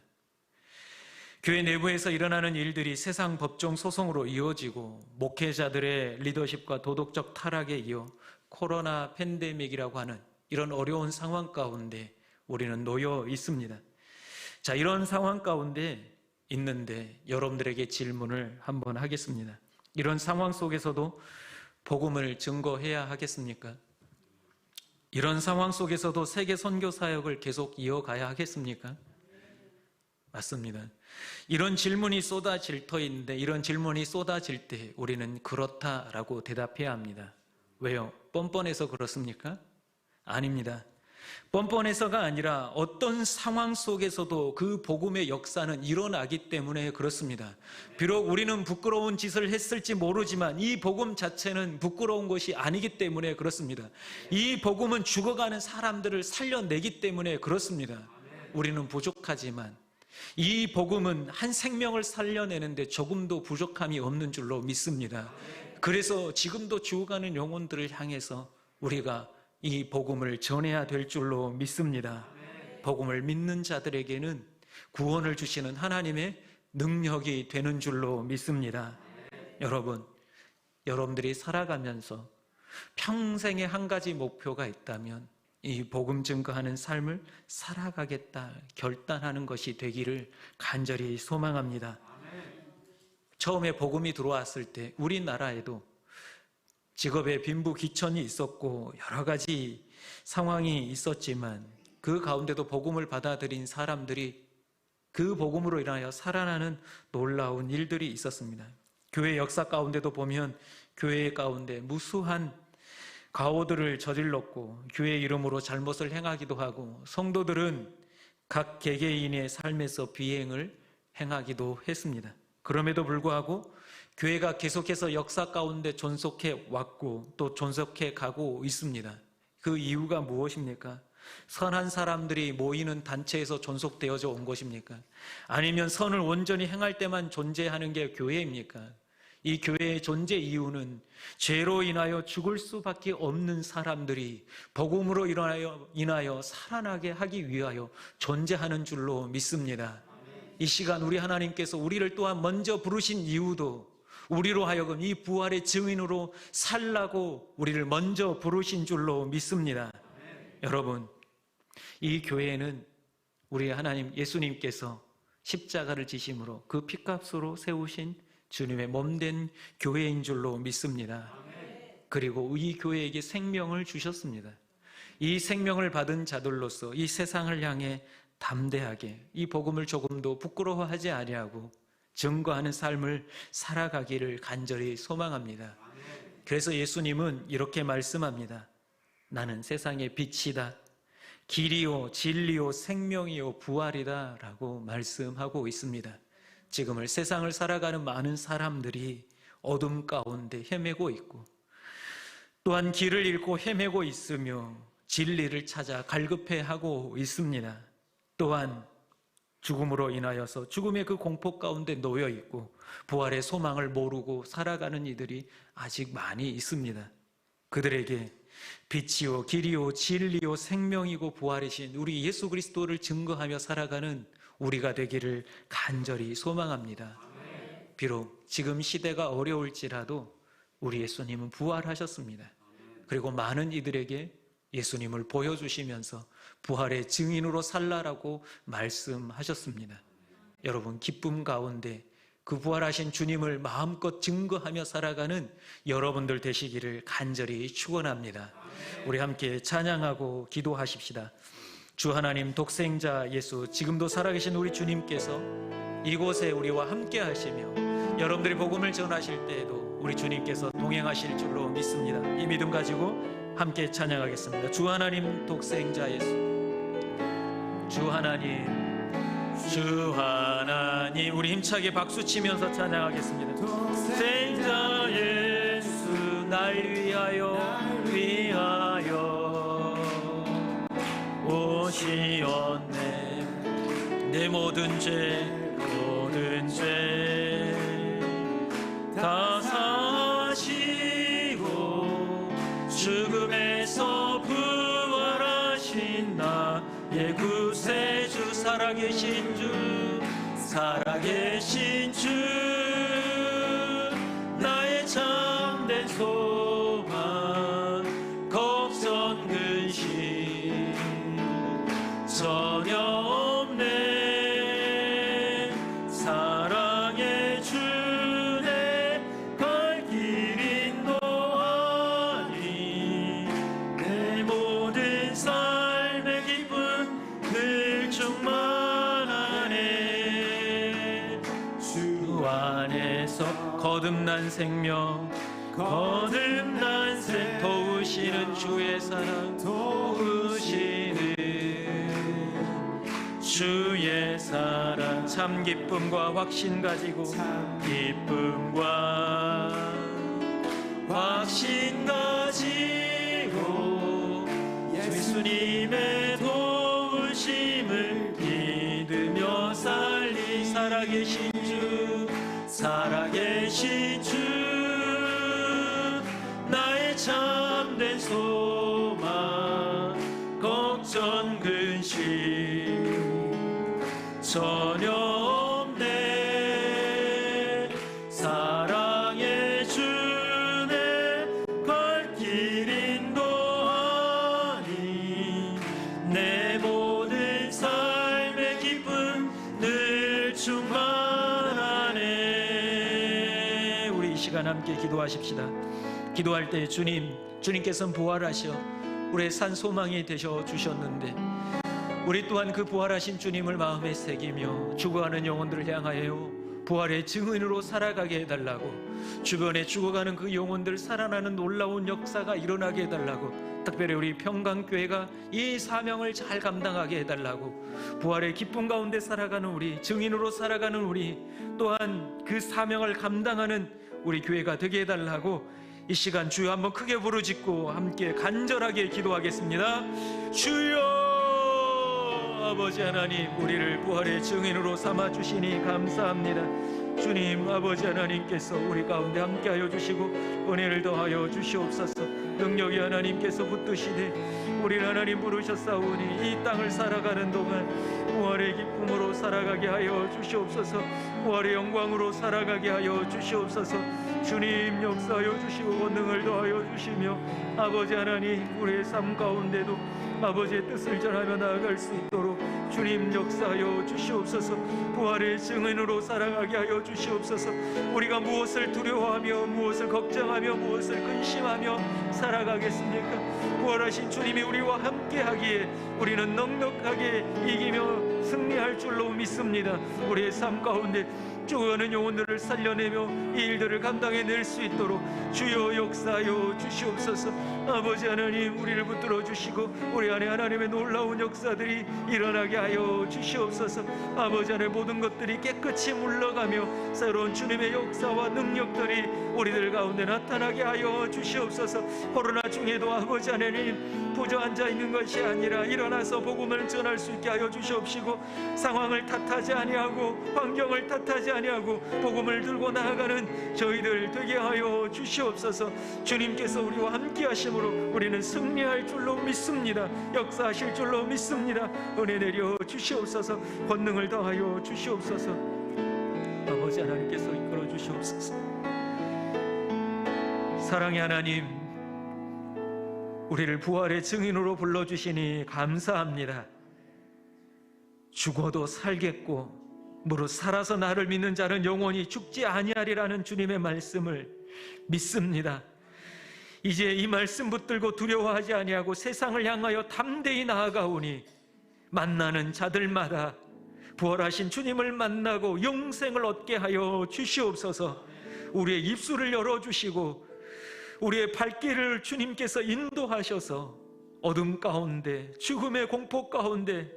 교회 내부에서 일어나는 일들이 세상 법정 소송으로 이어지고 목회자들의 리더십과 도덕적 타락에 이어 코로나 팬데믹이라고 하는 이런 어려운 상황 가운데 우리는 놓여 있습니다. 자, 이런 상황 가운데 있는데 여러분들에게 질문을 한번 하겠습니다. 이런 상황 속에서도 복음을 증거해야 하겠습니까? 이런 상황 속에서도 세계 선교 사역을 계속 이어가야 하겠습니까? 맞습니다. 이런 질문이 쏟아질 터인데 이런 질문이 쏟아질 때 우리는 그렇다라고 대답해야 합니다. 왜요? 뻔뻔해서 그렇습니까? 아닙니다. 뻔뻔해서가 아니라 어떤 상황 속에서도 그 복음의 역사는 일어나기 때문에 그렇습니다. 비록 우리는 부끄러운 짓을 했을지 모르지만 이 복음 자체는 부끄러운 것이 아니기 때문에 그렇습니다. 이 복음은 죽어가는 사람들을 살려내기 때문에 그렇습니다. 우리는 부족하지만 이 복음은 한 생명을 살려내는데 조금도 부족함이 없는 줄로 믿습니다. 그래서 지금도 죽어가는 영혼들을 향해서 우리가 이 복음을 전해야 될 줄로 믿습니다. 복음을 믿는 자들에게는 구원을 주시는 하나님의 능력이 되는 줄로 믿습니다. 여러분들이 살아가면서 평생에 한 가지 목표가 있다면 이 복음 증거하는 삶을 살아가겠다 결단하는 것이 되기를 간절히 소망합니다. 처음에 복음이 들어왔을 때 우리나라에도 직업에 빈부귀천이 있었고 여러 가지 상황이 있었지만 그 가운데도 복음을 받아들인 사람들이 그 복음으로 인하여 살아나는 놀라운 일들이 있었습니다. 교회 역사 가운데도 보면 교회 가운데 무수한 가오들을 저질렀고 교회 이름으로 잘못을 행하기도 하고 성도들은 각 개개인의 삶에서 비행을 행하기도 했습니다. 그럼에도 불구하고 교회가 계속해서 역사 가운데 존속해 왔고 또 존속해 가고 있습니다. 그 이유가 무엇입니까? 선한 사람들이 모이는 단체에서 존속되어져 온 것입니까? 아니면 선을 온전히 행할 때만 존재하는 게 교회입니까? 이 교회의 존재 이유는 죄로 인하여 죽을 수밖에 없는 사람들이 복음으로 인하여 살아나게 하기 위하여 존재하는 줄로 믿습니다. 이 시간 우리 하나님께서 우리를 또한 먼저 부르신 이유도 우리로 하여금 이 부활의 증인으로 살라고 우리를 먼저 부르신 줄로 믿습니다. 여러분, 이 교회는 우리 하나님 예수님께서 십자가를 지심으로 그 피값으로 세우신 주님의 몸된 교회인 줄로 믿습니다. 그리고 이 교회에게 생명을 주셨습니다. 이 생명을 받은 자들로서 이 세상을 향해 담대하게 이 복음을 조금도 부끄러워하지 아니하고 증거하는 삶을 살아가기를 간절히 소망합니다. 그래서 예수님은 이렇게 말씀합니다. 나는 세상의 빛이다. 길이요 진리요 생명이요 부활이다 라고 말씀하고 있습니다. 지금을 세상을 살아가는 많은 사람들이 어둠 가운데 헤매고 있고 또한 길을 잃고 헤매고 있으며 진리를 찾아 갈급해하고 있습니다. 또한 죽음으로 인하여서 죽음의 그 공포 가운데 놓여 있고 부활의 소망을 모르고 살아가는 이들이 아직 많이 있습니다. 그들에게 빛이요 길이요 진리요 생명이고 부활이신 우리 예수 그리스도를 증거하며 살아가는 우리가 되기를 간절히 소망합니다. 비록 지금 시대가 어려울지라도 우리 예수님은 부활하셨습니다. 그리고 많은 이들에게 예수님을 보여주시면서 부활의 증인으로 살라라고 말씀하셨습니다. 여러분, 기쁨 가운데 그 부활하신 주님을 마음껏 증거하며 살아가는 여러분들 되시기를 간절히 축원합니다. 우리 함께 찬양하고 기도하십시다. 주 하나님 독생자 예수, 지금도 살아계신 우리 주님께서 이곳에 우리와 함께 하시며 여러분들이 복음을 전하실 때에도 우리 주님께서 동행하실 줄로 믿습니다. 이 믿음 가지고 함께 찬양하겠습니다. 주 하나님 독생자 예수, 주 하나님, 주 하나님, 우리 힘차게 박수 치면서 찬양하겠습니다. 독생자 예수, 날 위하여 오시었네. 내 모든 죄 다 사시고 죽음에서 부활하신 나의 구세주, 살아계신 주, 나의 참된 소망, 걱정 근심 전혀 없네. 사랑의 주내 갈 길 인도하니 내 모든 삶의 기쁨 늘 충만하네. 주 안에서 거듭난 생명, 거듭난 생, 도우시는 주의 사랑, 도우시는 주의 사랑, 참 기쁨과 확신 가지고, 기쁨과 확신 가지고 예수님의 도우심을 믿으며 살리. 살아계신 주, 나의 참된 소망, 걱정 근심 전혀 없네. 사랑의 주내 갈 길 인도하니 내 모든 삶의 기쁨 늘 충만하네. 우리 이 시간 함께 기도하십시다. 기도할 때 주님께서는 부활하셔 우리의 산 소망이 되셔 주셨는데 우리 또한 그 부활하신 주님을 마음에 새기며 죽어가는 영혼들을 향하여 부활의 증인으로 살아가게 해달라고, 주변에 죽어가는 그 영혼들 살아나는 놀라운 역사가 일어나게 해달라고, 특별히 우리 평강교회가 이 사명을 잘 감당하게 해달라고, 부활의 기쁨 가운데 살아가는 우리, 증인으로 살아가는 우리, 또한 그 사명을 감당하는 우리 교회가 되게 해달라고 이 시간 주여 한번 크게 부르짖고 함께 간절하게 기도하겠습니다. 주여, 아버지 하나님, 우리를 부활의 증인으로 삼아주시니 감사합니다. 주님, 아버지 하나님께서 우리 가운데 함께하여 주시고 은혜를 더하여 주시옵소서. 능력이 하나님께서 붙드시되 우리를 하나님 부르셨사오니 이 땅을 살아가는 동안 부활의 기쁨으로 살아가게 하여 주시옵소서. 부활의 영광으로 살아가게 하여 주시옵소서. 주님, 역사하여 주시고 권능을 더하여 주시며 아버지 하나님, 우리의 삶 가운데도 아버지의 뜻을 전하며 나아갈 수 있도록 주님 역사하여 주시옵소서. 부활의 증인으로 살아가게 하여 주시옵소서. 우리가 무엇을 두려워하며 무엇을 걱정하며 무엇을 근심하며 살아가겠습니까? 부활하신 주님이 우리와 함께하기에 우리는 넉넉하게 이기며 승리할 줄로 믿습니다. 우리의 삶 가운데 죽어가는 영혼들을 살려내며 이 일들을 감당해낼 수 있도록 주여 역사하여 주시옵소서. 아버지 하나님, 우리를 붙들어 주시고 우리 안에 하나님의 놀라운 역사들이 일어나게 하여 주시옵소서. 아버지 하나님, 모든 것들이 깨끗이 물러가며 새로운 주님의 역사와 능력들이 우리들 가운데 나타나게 하여 주시옵소서. 코로나 중에도 아버지 하나님, 부조앉아 있는 것이 아니라 일어나서 복음을 전할 수 있게 하여 주시옵시고 상황을 탓하지 아니하고 환경을 탓하지 아니하고 복음을 들고 나아가는 저희들 되게 하여 주시옵소서. 주님께서 우리와 함께 하심으로 우리는 승리할 줄로 믿습니다. 역사하실 줄로 믿습니다. 은혜 내려 주시옵소서. 권능을 더하여 주시옵소서. 아버지 하나님께서 이끌어 주시옵소서. 사랑의 하나님, 우리를 부활의 증인으로 불러주시니 감사합니다. 죽어도 살겠고 무릇 살아서 나를 믿는 자는 영원히 죽지 아니하리라는 주님의 말씀을 믿습니다. 이제 이 말씀 붙들고 두려워하지 아니하고 세상을 향하여 담대히 나아가오니 만나는 자들마다 부활하신 주님을 만나고 영생을 얻게 하여 주시옵소서. 우리의 입술을 열어주시고 우리의 발길을 주님께서 인도하셔서 어둠 가운데 죽음의 공포 가운데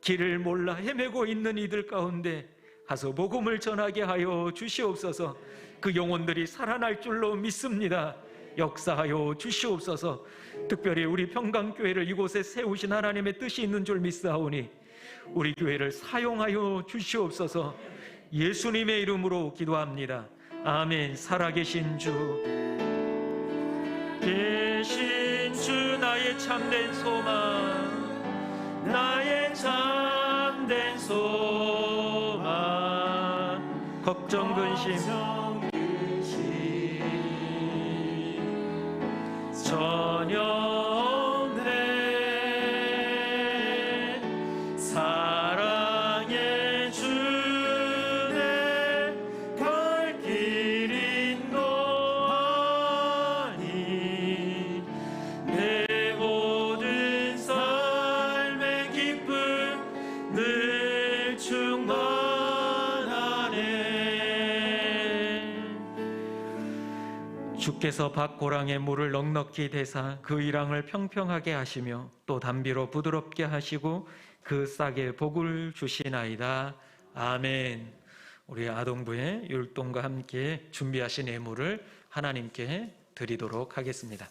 길을 몰라 헤매고 있는 이들 가운데 가서 복음을 전하게 하여 주시옵소서. 그 영혼들이 살아날 줄로 믿습니다. 역사하여 주시옵소서. 특별히 우리 평강교회를 이곳에 세우신 하나님의 뜻이 있는 줄 믿사오니 우리 교회를 사용하여 주시옵소서. 예수님의 이름으로 기도합니다. 아멘. 살아계신 주, 계신 주, 나의 참된 소망, 나의 참된 소망, 걱정 근심 전혀 없네. 사랑의 주내 갈 길 인도하니 내 모든 삶의 기쁨 늘 충만하네. 주께서 밭고랑에 물을 넉넉히 대사 그 일항을 평평하게 하시며 또 담비로 부드럽게 하시고 그 싹에 복을 주시나이다. 아멘. 우리 아동부의 율동과 함께 준비하신 예물을 하나님께 드리도록 하겠습니다.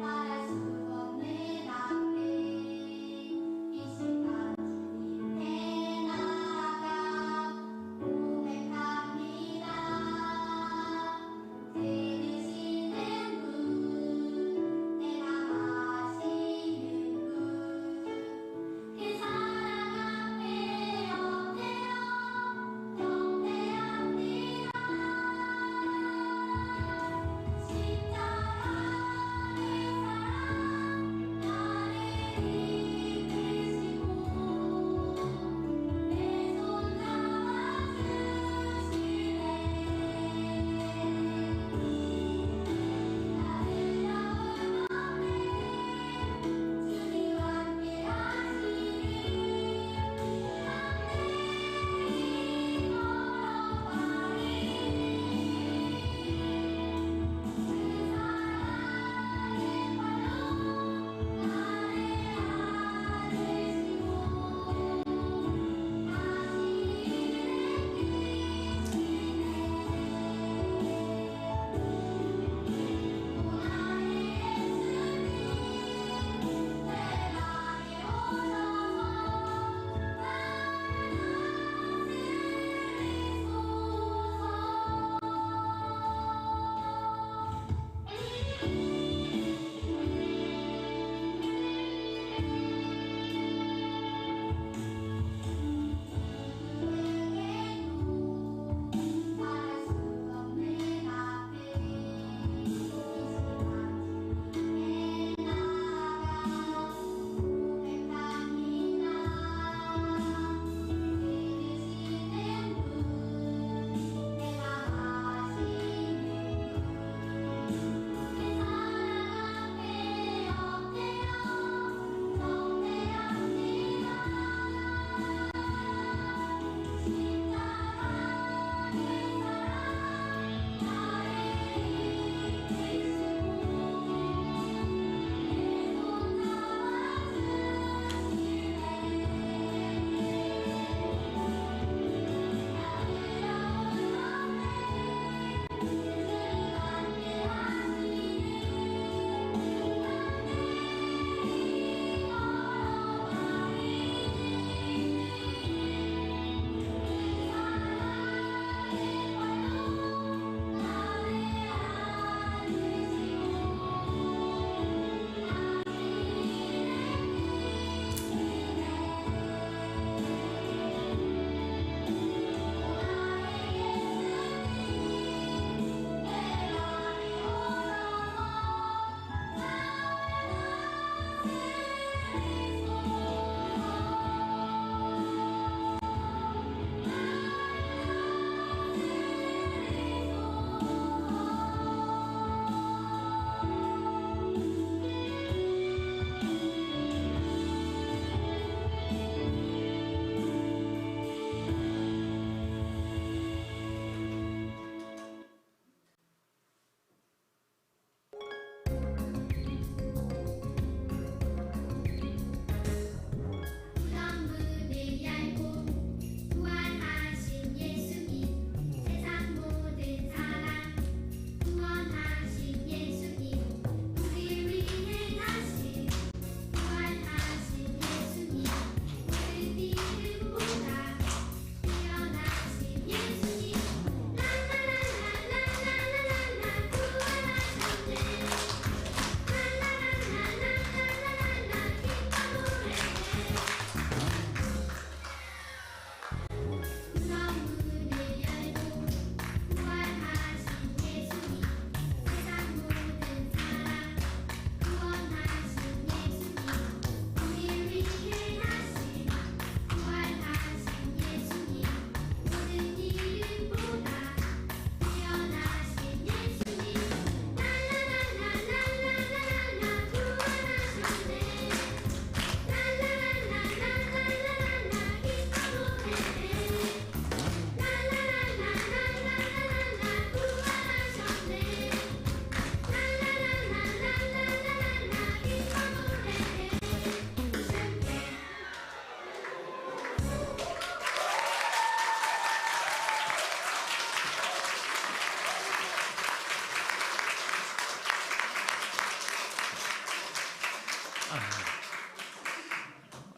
말할 수 없는 앞에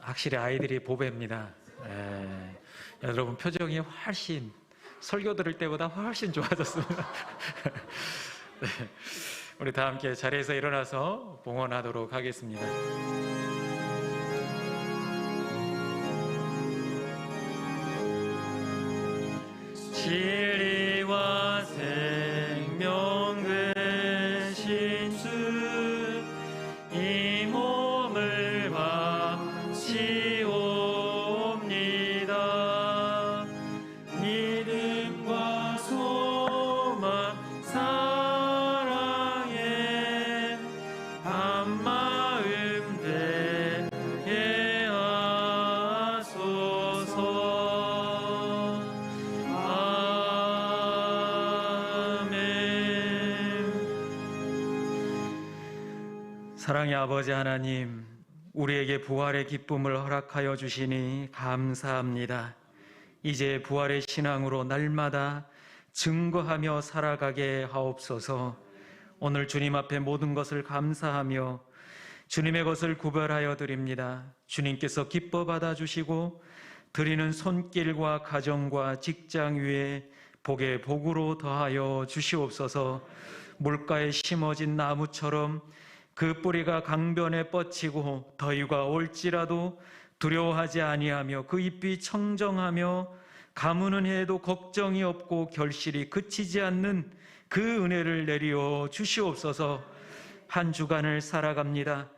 확실히 아이들이 보배입니다. 여러분 표정이 훨씬 설교 들을 때보다 훨씬 좋아졌습니다. 네, 우리 다 함께 자리에서 일어나서 봉헌하도록 하겠습니다. 진리와 생명 되신 주, 이 몸을 바치옵니다. 믿음과 소망 사랑에 한마음 되게 하소서. 사랑의 아버지 하나님, 우리에게 부활의 기쁨을 허락하여 주시니 감사합니다. 이제 부활의 신앙으로 날마다 증거하며 살아가게 하옵소서. 오늘 주님 앞에 모든 것을 감사하며 주님의 것을 구별하여 드립니다. 주님께서 기뻐 받아주시고 드리는 손길과 가정과 직장 위에 복의 복으로 더하여 주시옵소서. 물가에 심어진 나무처럼 그 뿌리가 강변에 뻗치고 더위가 올지라도 두려워하지 아니하며 그 잎이 청정하며 가무는 해에도 걱정이 없고 결실이 그치지 않는 그 은혜를 내리어 주시옵소서. 한 주간을 살아갑니다.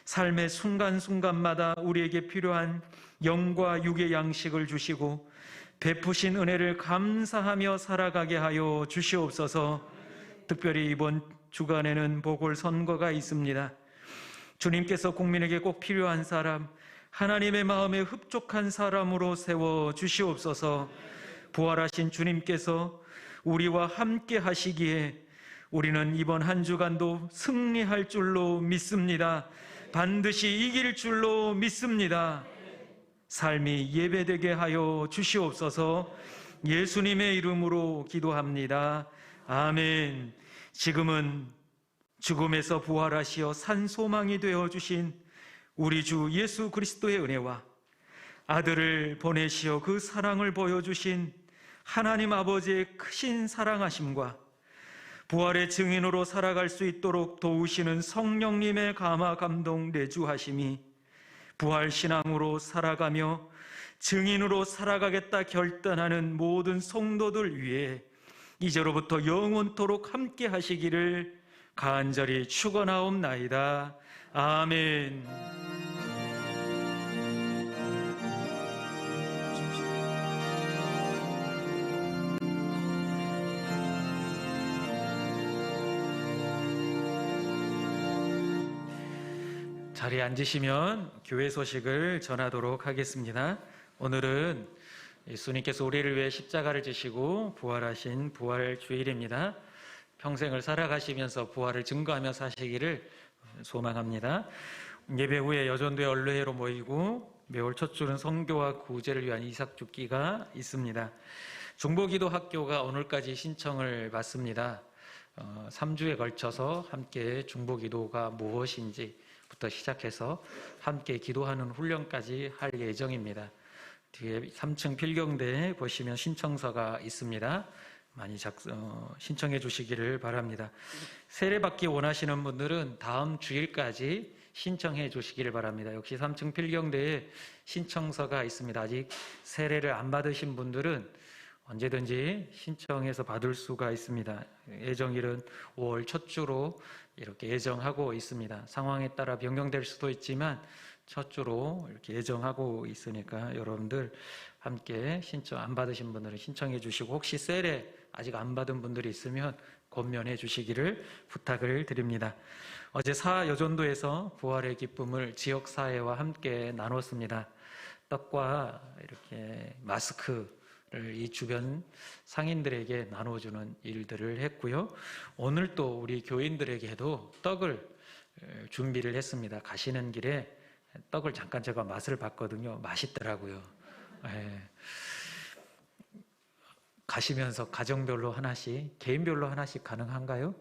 삶의 순간순간마다 우리에게 필요한 영과 육의 양식을 주시고 베푸신 은혜를 감사하며 살아가게 하여 주시옵소서. 특별히 이번 주간에는 보궐선거가 있습니다. 주님께서 국민에게 꼭 필요한 사람, 하나님의 마음에 흡족한 사람으로 세워 주시옵소서. 부활하신 주님께서 우리와 함께 하시기에 우리는 이번 한 주간도 승리할 줄로 믿습니다. 반드시 이길 줄로 믿습니다. 삶이 예배되게 하여 주시옵소서. 예수님의 이름으로 기도합니다. 아멘. 지금은 죽음에서 부활하시어 산 소망이 되어 주신 우리 주 예수 그리스도의 은혜와 아들을 보내시어 그 사랑을 보여주신 하나님 아버지의 크신 사랑하심과 부활의 증인으로 살아갈 수 있도록 도우시는 성령님의 감화 감동 내주하심이 부활 신앙으로 살아가며 증인으로 살아가겠다 결단하는 모든 성도들 위해 이제로부터 영원토록 함께 하시기를 간절히 축원하옵나이다. 아멘. 자리에 앉으시면 교회 소식을 전하도록 하겠습니다. 오늘은 예수님께서 우리를 위해 십자가를 지시고 부활하신 부활주일입니다. 평생을 살아가시면서 부활을 증거하며 사시기를 소망합니다. 예배 후에 여전도의 언례회로 모이고 매월 첫 주는 선교와 구제를 위한 이삭죽기가 있습니다. 중보기도학교가 오늘까지 신청을 받습니다. 3주에 걸쳐서 함께 중보기도가 무엇인지부터 시작해서 함께 기도하는 훈련까지 할 예정입니다. 뒤에 3층 필경대에 보시면 신청서가 있습니다. 많이 신청해 주시기를 바랍니다. 세례받기 원하시는 분들은 다음 주일까지 신청해 주시기를 바랍니다. 역시 3층 필경대에 신청서가 있습니다. 아직 세례를 안 받으신 분들은 언제든지 신청해서 받을 수가 있습니다. 예정일은 5월 첫 주로 이렇게 예정하고 있습니다. 상황에 따라 변경될 수도 있지만 첫 주로 이렇게 예정하고 있으니까 여러분들 함께 신청 안 받으신 분들은 신청해 주시고 혹시 세례 아직 안 받은 분들이 있으면 권면해 주시기를 부탁을 드립니다. 어제 사여전도에서 부활의 기쁨을 지역사회와 함께 나눴습니다. 떡과 이렇게 마스크를 이 주변 상인들에게 나눠주는 일들을 했고요. 오늘 또 우리 교인들에게도 떡을 준비를 했습니다. 가시는 길에 떡을 잠깐 제가 맛을 봤거든요. 맛있더라고요. 가시면서 가정별로 하나씩, 개인별로 하나씩 가능한가요?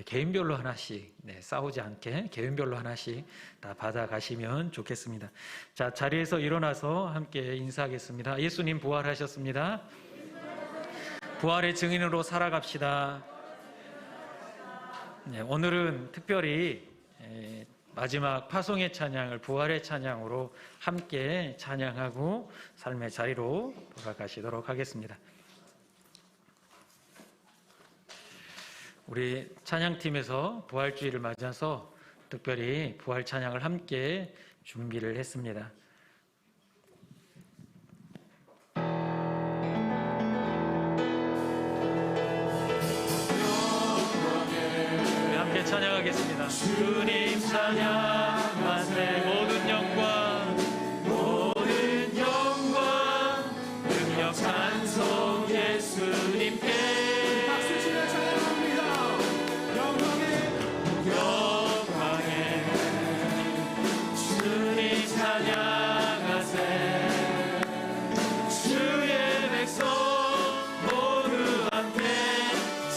개인별로 하나씩 싸우지 않게 개인별로 하나씩 다 받아가시면 좋겠습니다. 자, 자리에서 일어나서 함께 인사하겠습니다. 예수님 부활하셨습니다. 부활의 증인으로 살아갑시다. 오늘은 특별히 마지막 파송의 찬양을 부활의 찬양으로 함께 찬양하고 삶의 자리로 돌아가시도록 하겠습니다. 우리 찬양팀에서 부활주의를 맞아서 특별히 부활 찬양을 함께 준비를 했습니다. 우리 함께 찬양하겠습니다. 주님 찬양하세. 모든 영광 능력 찬송 예수님께. 박수 치며 찬양합니다. 영광에 주님 찬양하세. 주의 백성 모두 함께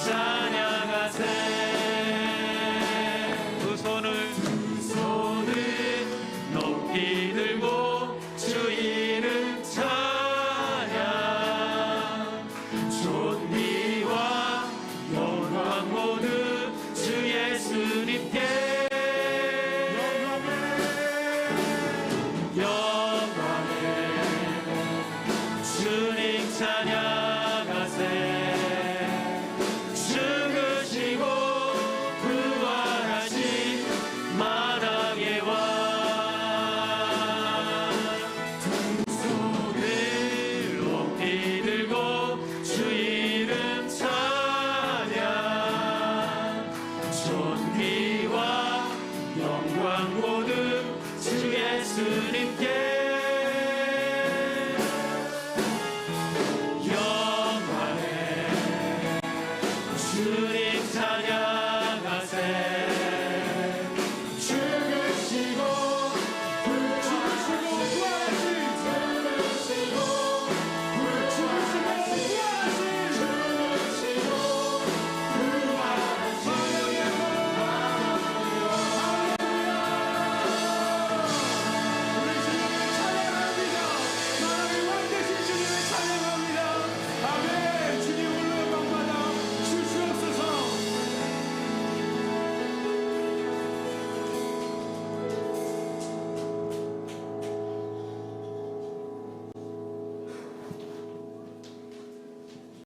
찬양하세. 두 손을 높이 들고 주 이름 찬양. 존귀와 영광 모두 주 예수님께. 영광에 주님 찬양하세. 죽으시고 부활하신 만왕의 왕. 두 손을 높이 들고 주 이름 찬양. 존귀와 영광 모두 주 예수님께.